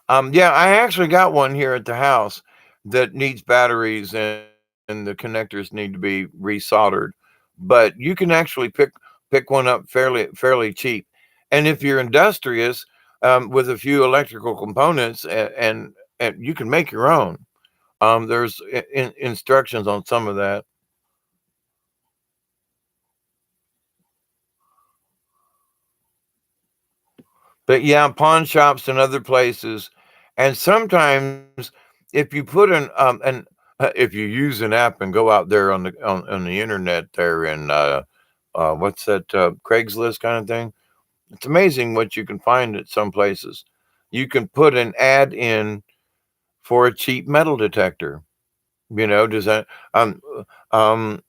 A: Yeah, I actually got one here at the house that needs batteries and the connectors need to be resoldered. But you can actually pick one up fairly cheap. And if you're industrious, with a few electrical components, and you can make your own. There's instructions on some of that. But yeah, pawn shops and other places, and sometimes if you put if you use an app and go out there on the internet there and what's that Craigslist kind of thing, it's amazing what you can find at some places. You can put an ad in for a cheap metal detector. Does that um um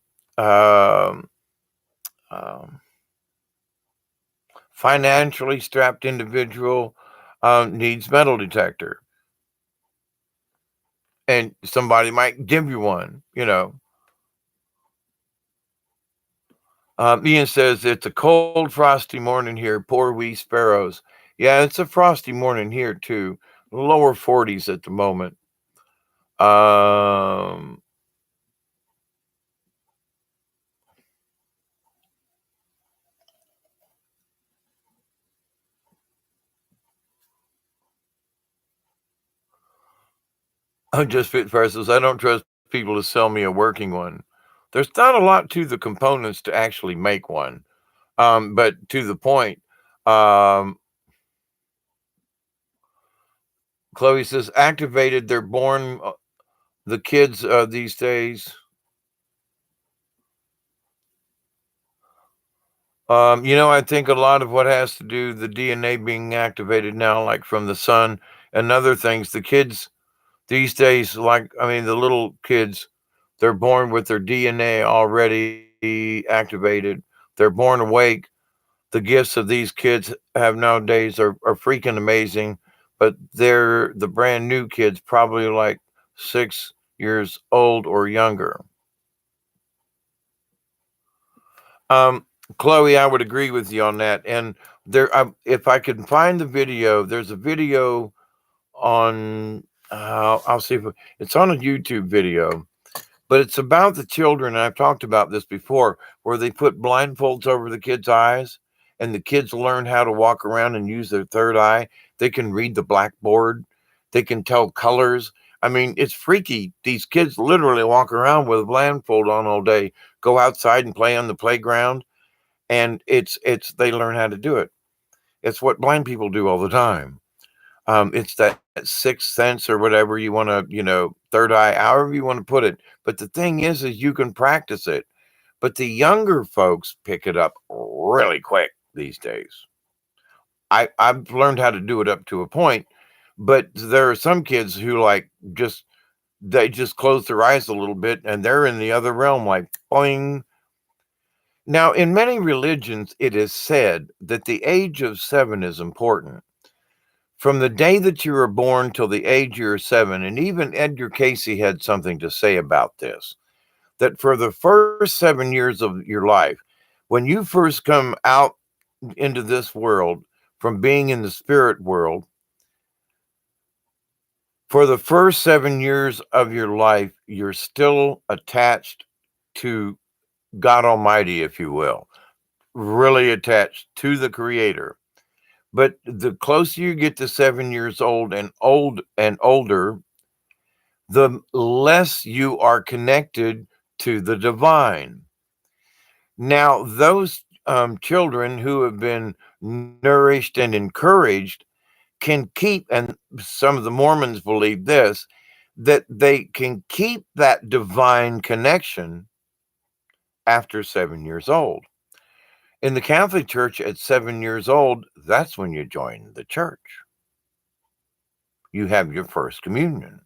A: um financially strapped individual needs metal detector, and somebody might give you one. Ian says it's a cold, frosty morning here. Poor wee sparrows. Yeah, it's a frosty morning here too. Lower 40s at the moment. Um, I'm just fit versus. I don't trust people to sell me a working one. There's not a lot to the components to actually make one. But to the point, um, Chloe says activated. They're born. The kids these days. I think a lot of what has to do the DNA being activated now, like from the sun and other things. The kids these days, like I mean, the little kids, they're born with their DNA already activated. They're born awake. The gifts of these kids have nowadays are freaking amazing, but they're the brand new kids, probably like 6 years old or younger. Chloe, I would agree with you on that. And if I can find the video, there's a video on. I'll see if it's on a YouTube video, but it's about the children. And I've talked about this before, where they put blindfolds over the kids' eyes, and the kids learn how to walk around and use their third eye. They can read the blackboard. They can tell colors. I mean, it's freaky. These kids literally walk around with a blindfold on all day, go outside and play on the playground, and it's they learn how to do it. It's what blind people do all the time. It's that sixth sense or whatever you want to, third eye, however you want to put it. But the thing is you can practice it. But the younger folks pick it up really quick these days. I've learned how to do it up to a point, but there are some kids who just they just close their eyes a little bit and they're in the other realm, like boing. Now, in many religions, it is said that the age of 7 is important. From the day that you were born till the age you're 7, and even Edgar Casey had something to say about this, that for the first 7 years of your life, when you first come out into this world from being in the spirit world, for the first 7 years of your life, you're still attached to God Almighty, if you will, really attached to the Creator. But the closer you get to 7 years old and older, the less you are connected to the divine. Now, those children who have been nourished and encouraged can keep, and some of the Mormons believe this, that they can keep that divine connection after 7 years old. In the Catholic Church, at 7 years old, that's when you join the church. You have your first communion.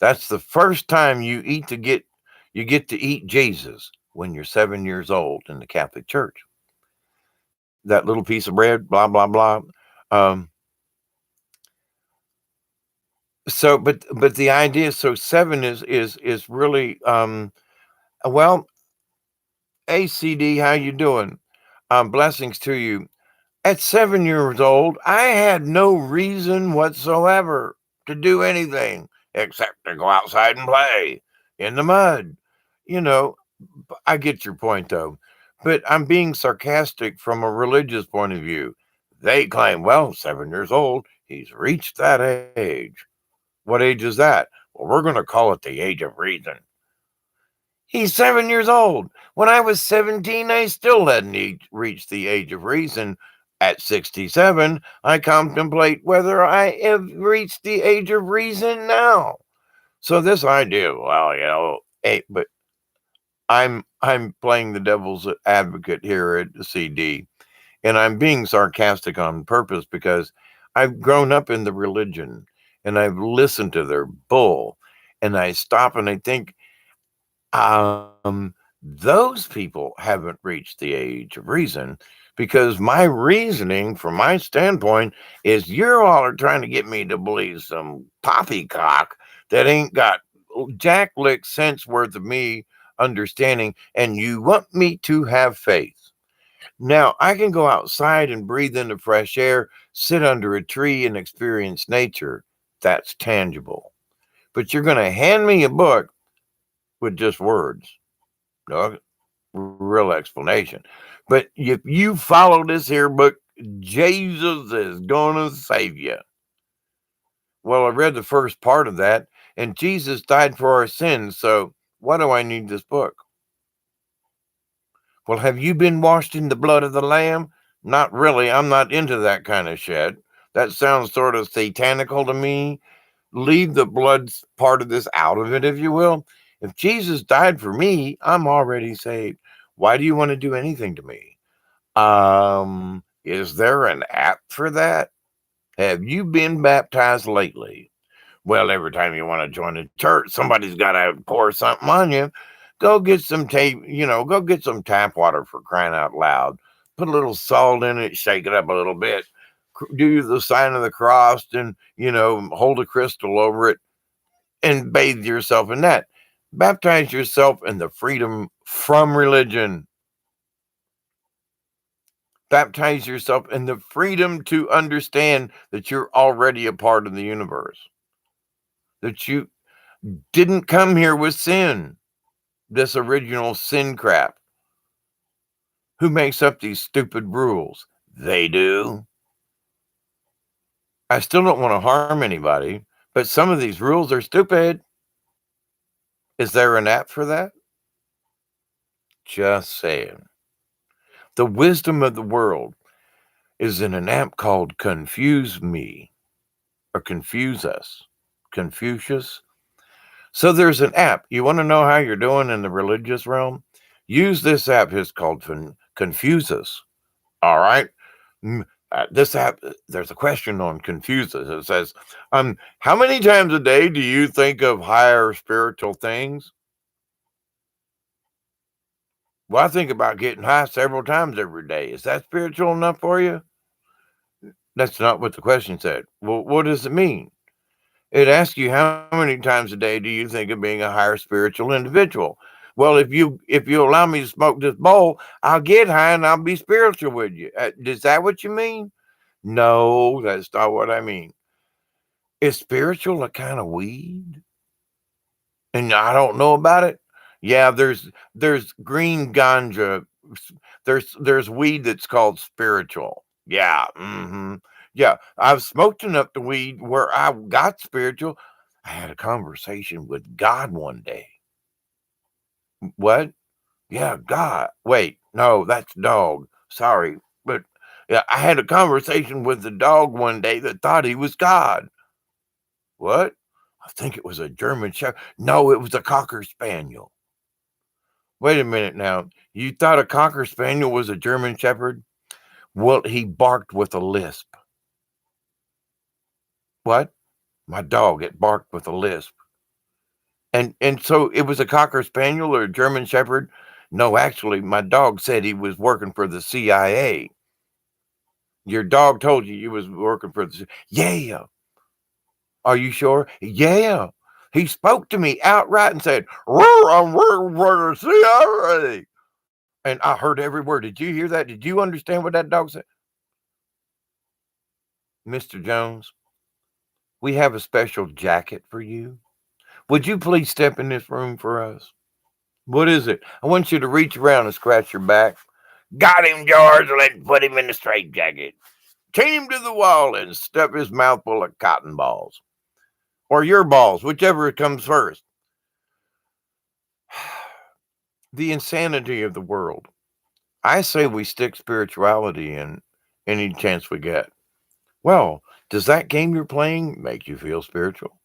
A: That's the first time you get to eat Jesus when you're 7 years old in the Catholic Church. That little piece of bread, blah blah blah. Um, but the idea, so seven is really well, ACD, how you doing? Blessings to you. At 7 years old, I had no reason whatsoever to do anything except to go outside and play in the mud. You know, I get your point though, but I'm being sarcastic from a religious point of view. They claim, well, 7 years old, he's reached that age. What age is that? Well, we're going to call it the age of reason. He's 7 years old. When I was 17, I still hadn't reached the age of reason. At 67, I contemplate whether I have reached the age of reason now. So this idea, well, hey, but I'm playing the devil's advocate here at the CD, and I'm being sarcastic on purpose because I've grown up in the religion and I've listened to their bull, and I stop and I think, those people haven't reached the age of reason because my reasoning, from my standpoint, is you're all are trying to get me to believe some poppycock that ain't got jack lick sense worth of me understanding, and you want me to have faith. Now, I can go outside and breathe in the fresh air, sit under a tree and experience nature. That's tangible. But you're going to hand me a book with just words. No real explanation. But if you follow this here book, Jesus is gonna save you. Well, I read the first part of that, and Jesus died for our sins. So why do I need this book? Well, have you been washed in the blood of the Lamb? Not really. I'm not into that kind of shit. That sounds sort of satanical to me. Leave the blood part of this out of it, if you will. If Jesus died for me, I'm already saved. Why do you want to do anything to me? Is there an app for that? Have you been baptized lately? Well, every time you want to join a church, somebody's got to pour something on you. Go get some tape, go get some tap water, for crying out loud. Put a little salt in it, shake it up a little bit, do the sign of the cross, and, hold a crystal over it and bathe yourself in that. Baptize yourself in the freedom from religion. Baptize yourself in the freedom to understand that you're already a part of the universe, that you didn't come here with sin, this original sin crap. Who makes up these stupid rules? They do. I still don't want to harm anybody, but some of these rules are stupid. Is there an app for that? Just saying. The wisdom of the world is in an app called Confuse Me or Confuse Us. Confucius. So there's an app. You want to know how you're doing in the religious realm? Use this app. It's called Confuse Us. All right. This app, there's a question on Confuse Us. It says, how many times a day do you think of higher spiritual things? Well, I think about getting high several times every day. Is that spiritual enough for you? That's not what the question said. Well, what does it mean? It asks you, how many times a day do you think of being a higher spiritual individual? Well, if you allow me to smoke this bowl, I'll get high and I'll be spiritual with you. Is that what you mean? No, that's not what I mean. Is spiritual a kind of weed? And I don't know about it. Yeah, there's green ganja. There's weed that's called spiritual. Yeah, yeah. I've smoked enough the weed where I got spiritual. I had a conversation with God one day. What? Yeah, God. Wait, no, that's dog. Sorry, but yeah, I had a conversation with the dog one day that thought he was God. What? I think it was a German Shepherd. No, it was a Cocker Spaniel. Wait a minute now. You thought a Cocker Spaniel was a German Shepherd? Well, he barked with a lisp. What? My dog, it barked with a lisp. And so it was a Cocker Spaniel or a German Shepherd? No, actually, my dog said he was working for the CIA. Your dog told you was working for the. Yeah. Are you sure? Yeah. He spoke to me outright and said, I'm working for the CIA. And I heard every word. Did you hear that? Did you understand what that dog said? Mr. Jones, we have a special jacket for you. Would you please step in this room for us? What is it? I want you to reach around and scratch your back. Got him, George. Let's put him in the straitjacket. Chain him to the wall and stuff his mouth full of cotton balls. Or your balls, whichever comes first. The insanity of the world. I say we stick spirituality in any chance we get. Well, does that game you're playing make you feel spiritual?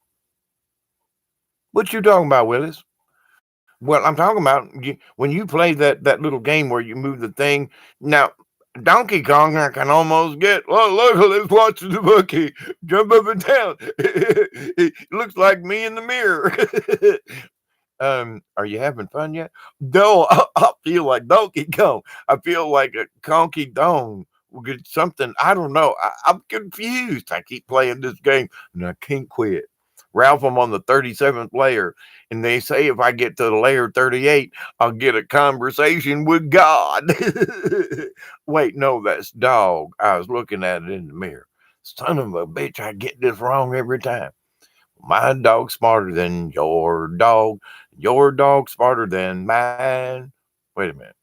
A: What you talking about, Willis? Well, I'm talking about when you play that little game where you move the thing. Now, Donkey Kong, I can almost get. Well, look, let's watch the monkey jump up and down. It looks like me in the mirror. Are you having fun yet? No, I feel like Donkey Kong. I feel like a conky dong. Something, I don't know. I'm confused. I keep playing this game and I can't quit. Ralph, I'm on the 37th layer, and they say if I get to the layer 38, I'll get a conversation with God. Wait, no, that's dog. I was looking at it in the mirror. Son of a bitch, I get this wrong every time. My dog's smarter than your dog. Your dog's smarter than mine. Wait a minute.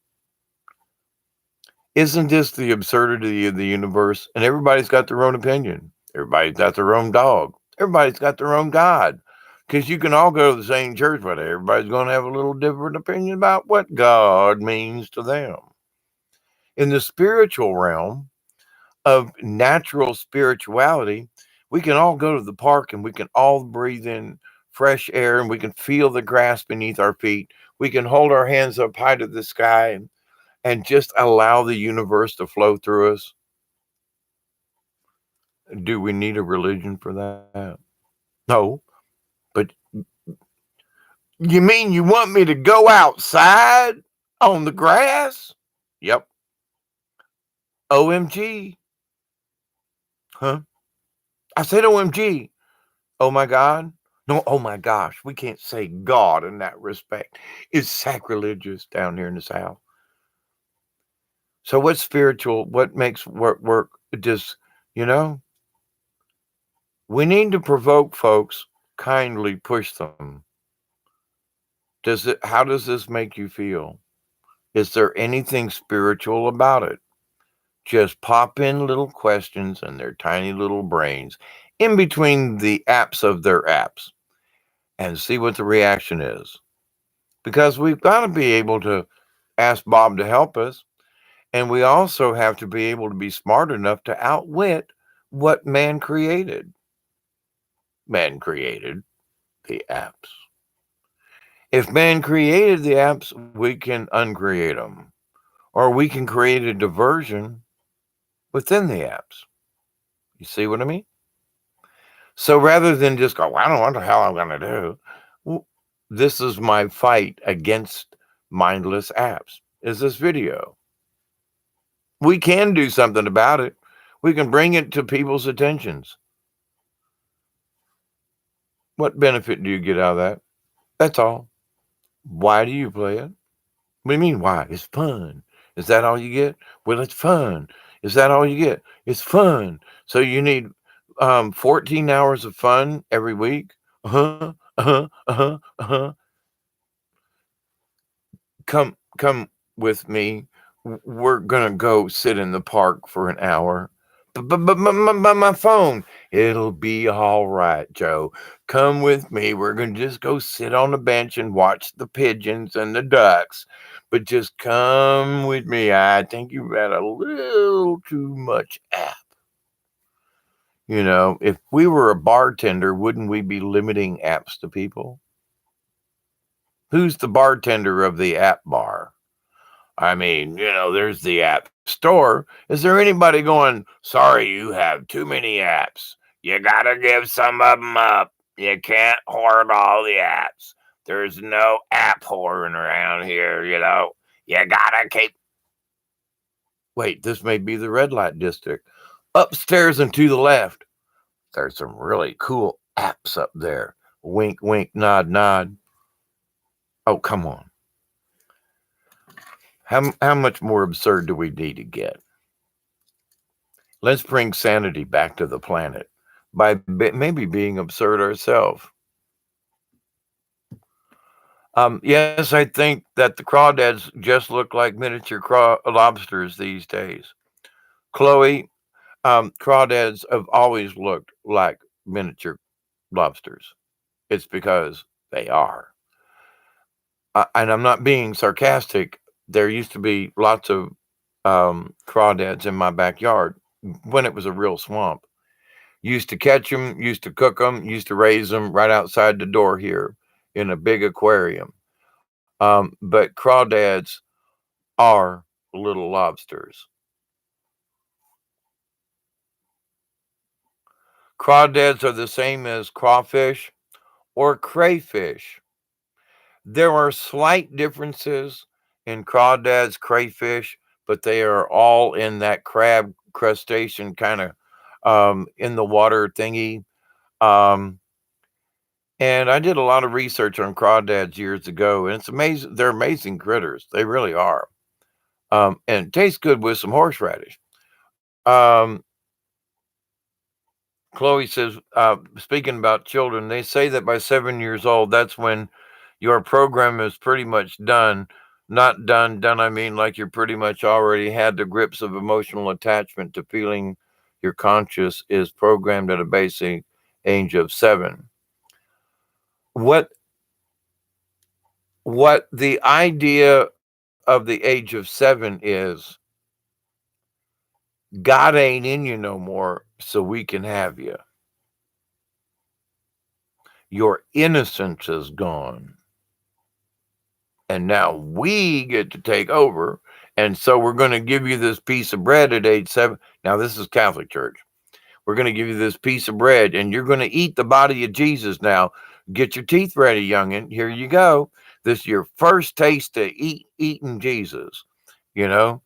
A: Isn't this the absurdity of the universe? And everybody's got their own opinion. Everybody's got their own dog. Everybody's got their own God. Because you can all go to the same church, but everybody's going to have a little different opinion about what God means to them. In the spiritual realm of natural spirituality, we can all go to the park and we can all breathe in fresh air and we can feel the grass beneath our feet. We can hold our hands up high to the sky and just allow the universe to flow through us. Do we need a religion for that? No. But you mean you want me to go outside on the grass? Yep. OMG. Huh? I said OMG. Oh my God. No, oh my gosh. We can't say God in that respect. It's sacrilegious down here in the South. So what's spiritual? What makes work? Just, you know, we need to provoke folks, kindly push them. How does this make you feel? Is there anything spiritual about it? Just pop in little questions in their tiny little brains in between the apps of their apps and see what the reaction is. Because we've got to be able to ask Bob to help us. And we also have to be able to be smart enough to outwit what man created. Man created the apps. If man created the apps, we can uncreate them. Or we can create a diversion within the apps. You see what I mean? So rather than just go, I don't know what the hell I'm going to do. Well, this is my fight against mindless apps. Is this video? We can do something about it. We can bring it to people's attentions. What benefit do you get out of that? That's all. Why do you play it? What do you mean, why? It's fun. Is that all you get? Well, it's fun. Is that all you get? It's fun. So you need 14 hours of fun every week? Uh-huh, uh-huh, uh-huh, uh-huh. Come with me. We're going to go sit in the park for an hour. But my phone. It'll be all right, Joe. Come with me. We're going to just go sit on the bench and watch the pigeons and the ducks. But just come with me. I think you've had a little too much app. You know, if we were a bartender, wouldn't we be limiting apps to people? Who's the bartender of the app bar? I mean, there's the app store. Is there anybody going, sorry, you have too many apps. You got to give some of them up. You can't hoard all the apps. There's no app hoarding around here, You got to keep. Wait, this may be the red light district. Upstairs and to the left, there's some really cool apps up there. Wink, wink, nod, nod. Oh, come on. How much more absurd do we need to get? Let's bring sanity back to the planet by maybe being absurd ourselves. Yes, I think that the crawdads just look like miniature lobsters these days. Chloe, crawdads have always looked like miniature lobsters. It's because they are. And I'm not being sarcastic. There used to be lots of crawdads in my backyard when it was a real swamp. Used to catch them, used to cook them, used to raise them right outside the door here in a big aquarium. But crawdads are little lobsters. Crawdads are the same as crawfish or crayfish. There are slight differences in crawdads, crayfish, but they are all in that crab crustacean kind of in the water thingy. Um, and I did a lot of research on crawdads years ago, and it's amazing. They're amazing critters. They really are. And it tastes good with some horseradish. Um, Chloe says, speaking about children, they say that by 7 years old, that's when your program is pretty much done. Not done, done, I mean, like you're pretty much already had the grips of emotional attachment to feeling your conscious is programmed at a basic age of 7. What the idea of the age of 7 is God ain't in you no more, so we can have you. Your innocence is gone. And now we get to take over. And so we're going to give you this piece of bread at age 7. Now, this is Catholic Church. We're going to give you this piece of bread, and you're going to eat the body of Jesus now. Get your teeth ready, youngin'. Here you go. This is your first taste of eating Jesus. You know?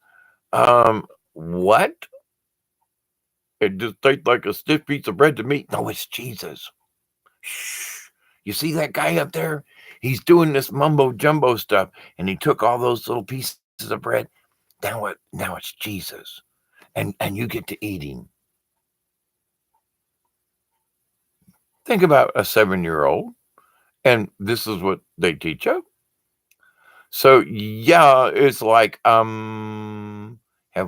A: What? It just tastes like a stiff piece of bread to me. No, it's Jesus. Shh. You see that guy up there? He's doing this mumbo jumbo stuff, and he took all those little pieces of bread. Now it's Jesus, and you get to eat him. Think about a 7-year-old, and this is what they teach you. So yeah, it's like have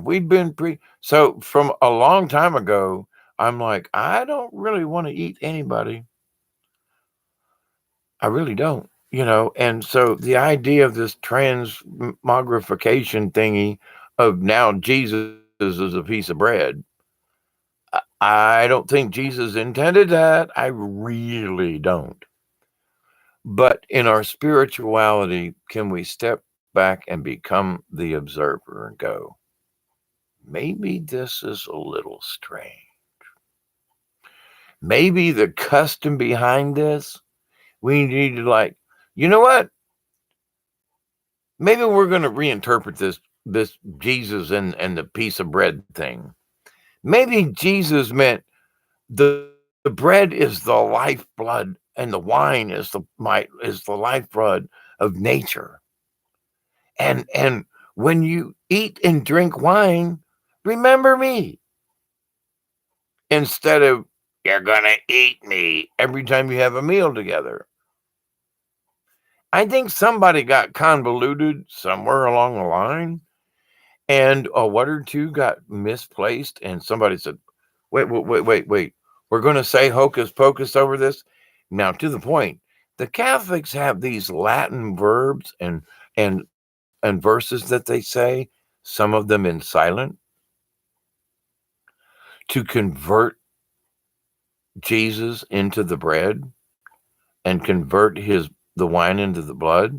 A: we been so from a long time ago? I'm like, I don't really want to eat anybody. I really don't, and so the idea of this transmogrification thingy of now Jesus is a piece of bread. I don't think Jesus intended that. I really don't. But in our spirituality, can we step back and become the observer and go, maybe this is a little strange? Maybe the custom behind this, we need to you know what? Maybe we're going to reinterpret this Jesus and the piece of bread thing. Maybe Jesus meant the bread is the lifeblood and the wine is the lifeblood of nature. And when you eat and drink wine, remember me. Instead of you're gonna eat me every time you have a meal together. I think somebody got convoluted somewhere along the line, and a word or two got misplaced, and somebody said, wait. We're going to say hocus pocus over this. Now, to the point, the Catholics have these Latin verbs and verses that they say, some of them in silent, to convert Jesus into the bread and convert the wine into the blood.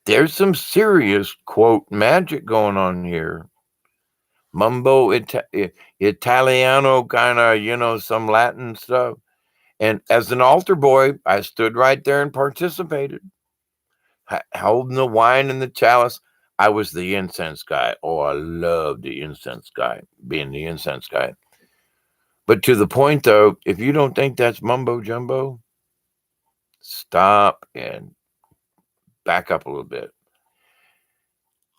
A: There's some serious quote magic going on here. Mumbo Italiano kind of, some Latin stuff. And as an altar boy, I stood right there and participated, holding the wine and the chalice. I was the incense guy. Oh, I love the incense guy, being the incense guy. But to the point though, if you don't think that's mumbo jumbo, stop and back up a little bit.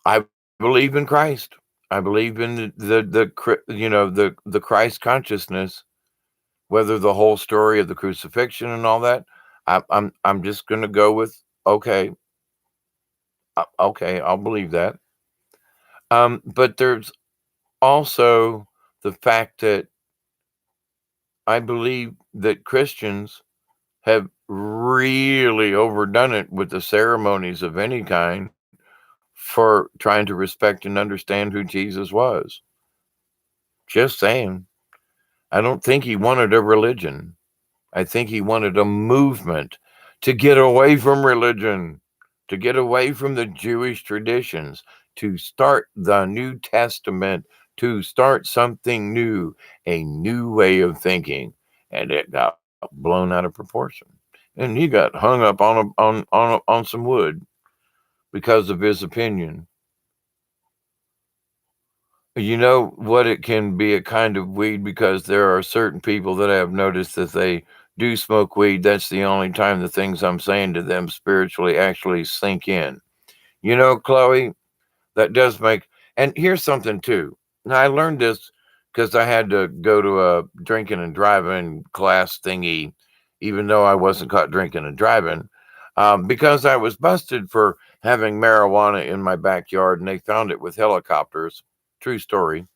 A: I believe in Christ. I believe in the Christ consciousness, whether the whole story of the crucifixion and all that. I'm just going to go with okay, okay, I'll believe that. But there's also the fact that I believe that Christians have really overdone it with the ceremonies of any kind for trying to respect and understand who Jesus was. Just saying. I don't think he wanted a religion. I think he wanted a movement to get away from religion, to get away from the Jewish traditions, to start the New Testament, to start something new, a new way of thinking. And it got blown out of proportion. And he got hung up on some wood because of his opinion. You know what? It can be a kind of weed because there are certain people that I have noticed that they do smoke weed. That's the only time the things I'm saying to them spiritually actually sink in. You know, Chloe, that does make. And here's something too. Now, I learned this because I had to go to a drinking and driving class thingy, even though I wasn't caught drinking and driving, because I was busted for having marijuana in my backyard and they found it with helicopters. True story.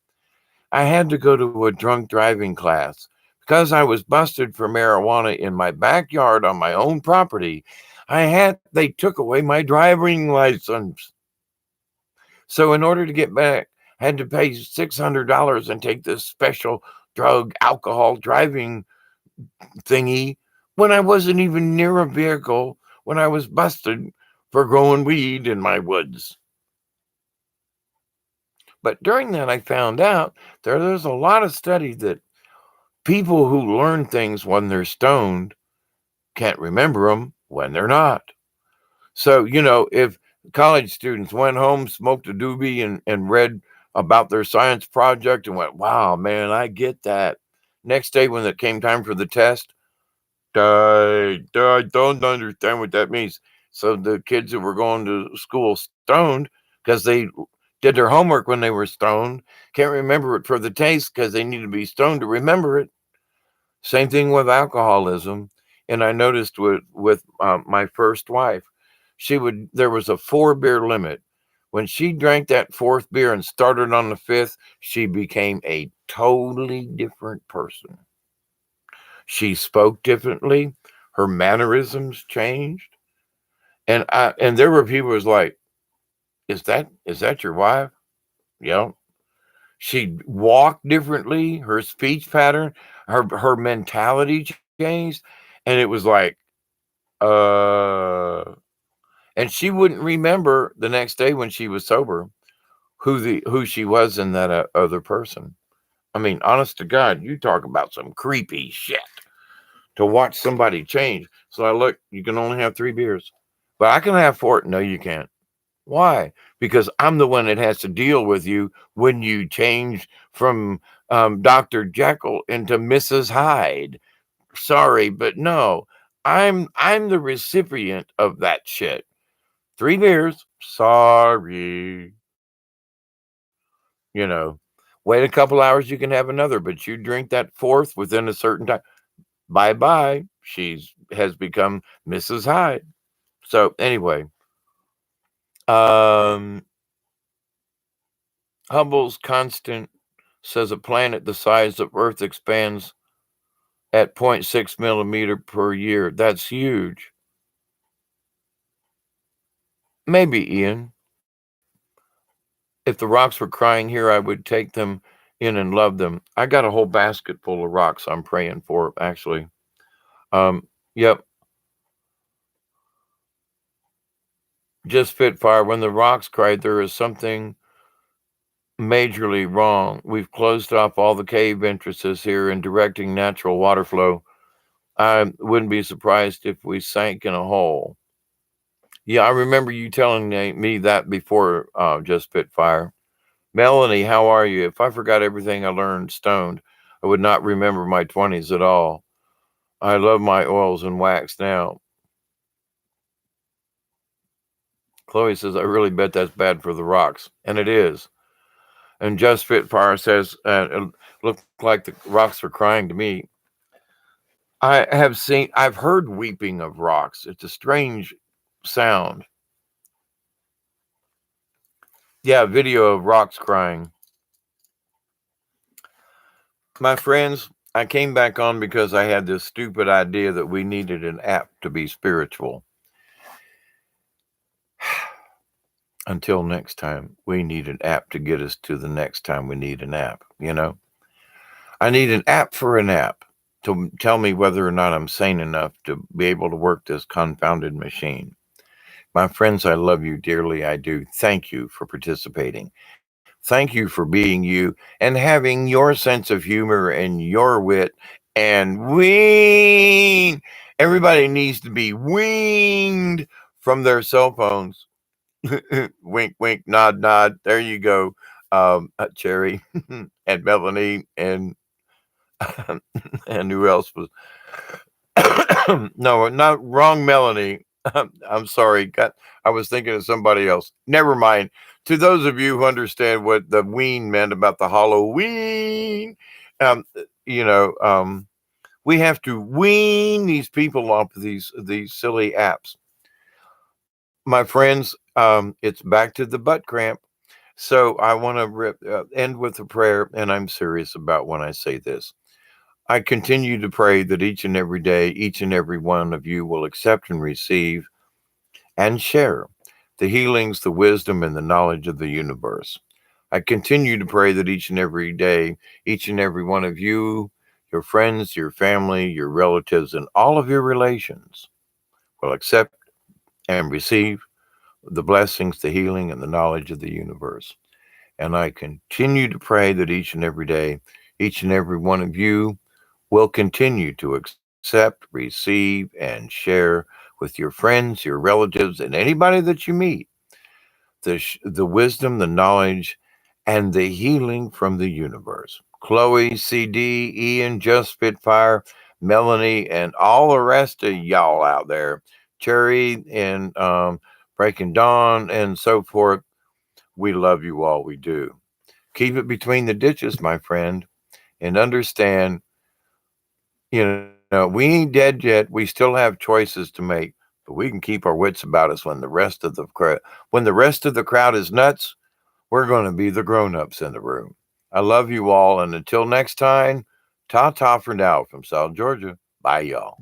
A: I had to go to a drunk driving class because I was busted for marijuana in my backyard on my own property. They took away my driving license. So in order to get back, I had to pay $600 and take this special drug alcohol driving thingy when I wasn't even near a vehicle when I was busted for growing weed in my woods. But during that, I found out there's a lot of studies that people who learn things when they're stoned can't remember them when they're not. So, if college students went home, smoked a doobie, and read about their science project and went, wow, man, I get that. Next day, when it came time for the test, I don't understand what that means. So the kids that were going to school stoned because they did their homework when they were stoned can't remember it for the taste because they need to be stoned to remember it. Same thing with alcoholism. And I noticed with my first wife, there was a 4 beer limit. When she drank that fourth beer and started on the fifth, she became a totally different person. She spoke differently. Her mannerisms changed. And there were people who was like, is that your wife? Yeah. She walked differently, her speech pattern, her mentality changed. And it was like, uh and she wouldn't remember the next day when she was sober who she was in that other person. I mean, honest to God, you talk about some creepy shit to watch somebody change. So I look, you can only have 3 beers, but I can have 4. No, you can't. Why? Because I'm the one that has to deal with you when you change from Dr. Jekyll into Mrs. Hyde. Sorry, but no. I'm the recipient of that shit. 3 beers. Sorry. You know, wait a couple hours, you can have another, but you drink that fourth within a certain time. Bye bye. She's has become Mrs. Hyde. So anyway, um, Hubble's constant says a planet the size of Earth expands at 0.6 millimeter per year. That's huge. Maybe, Ian. If the rocks were crying here, I would take them in and love them. I got a whole basket full of rocks I'm praying for, actually. Yep. Just Spitfire. When the rocks cried, there is something majorly wrong. We've closed off all the cave entrances here and directing natural water flow. I wouldn't be surprised if we sank in a hole. Yeah, I remember you telling me that before, Just Spitfire. Melanie, how are you? If I forgot everything I learned stoned, I would not remember my 20s at all. I love my oils and wax now. Chloe says, I really bet that's bad for the rocks. And it is. And Just Spitfire says, it looked like the rocks are crying to me. I've heard weeping of rocks. It's a strange sound. Yeah, video of rocks crying. My friends, I came back on because I had this stupid idea that we needed an app to be spiritual. Until next time, we need an app to get us to the next time we need an app, you know? I need an app for an app to tell me whether or not I'm sane enough to be able to work this confounded machine. My friends, I love you dearly. I do. Thank you for participating. Thank you for being you and having your sense of humor and your wit and wean. Everybody needs to be weaned from their cell phones. Wink, wink, nod, nod. There you go, Cherry and Melanie and and who else was? No, not wrong, Melanie. I'm sorry. I was thinking of somebody else. Never mind. To those of you who understand what the ween meant about the Halloween, um, you know, we have to wean these people off of these silly apps. My friends, it's back to the butt cramp. So I want to end with a prayer, and I'm serious about when I say this. I continue to pray that each and every day, each and every one of you will accept and receive and share the healings, the wisdom, and the knowledge of the universe. I continue to pray that each and every day, each and every one of you, your friends, your family, your relatives, and all of your relations will accept and receive the blessings, the healing, and the knowledge of the universe. And I continue to pray that each and every day, each and every one of you will continue to accept, receive, and share with your friends, your relatives, and anybody that you meet the wisdom, the knowledge, and the healing from the universe. Chloe, CD, Ian, Just Spitfire, Melanie, and all the rest of y'all out there, Cherry and Breaking Dawn, and so forth. We love you all. We do. Keep it between the ditches, my friend, and understand, we ain't dead yet. We still have choices to make, but we can keep our wits about us when the rest of the crowd is nuts. We're going to be the grown-ups in the room. I love you all, and until next time, ta-ta for now from South Georgia. Bye, y'all.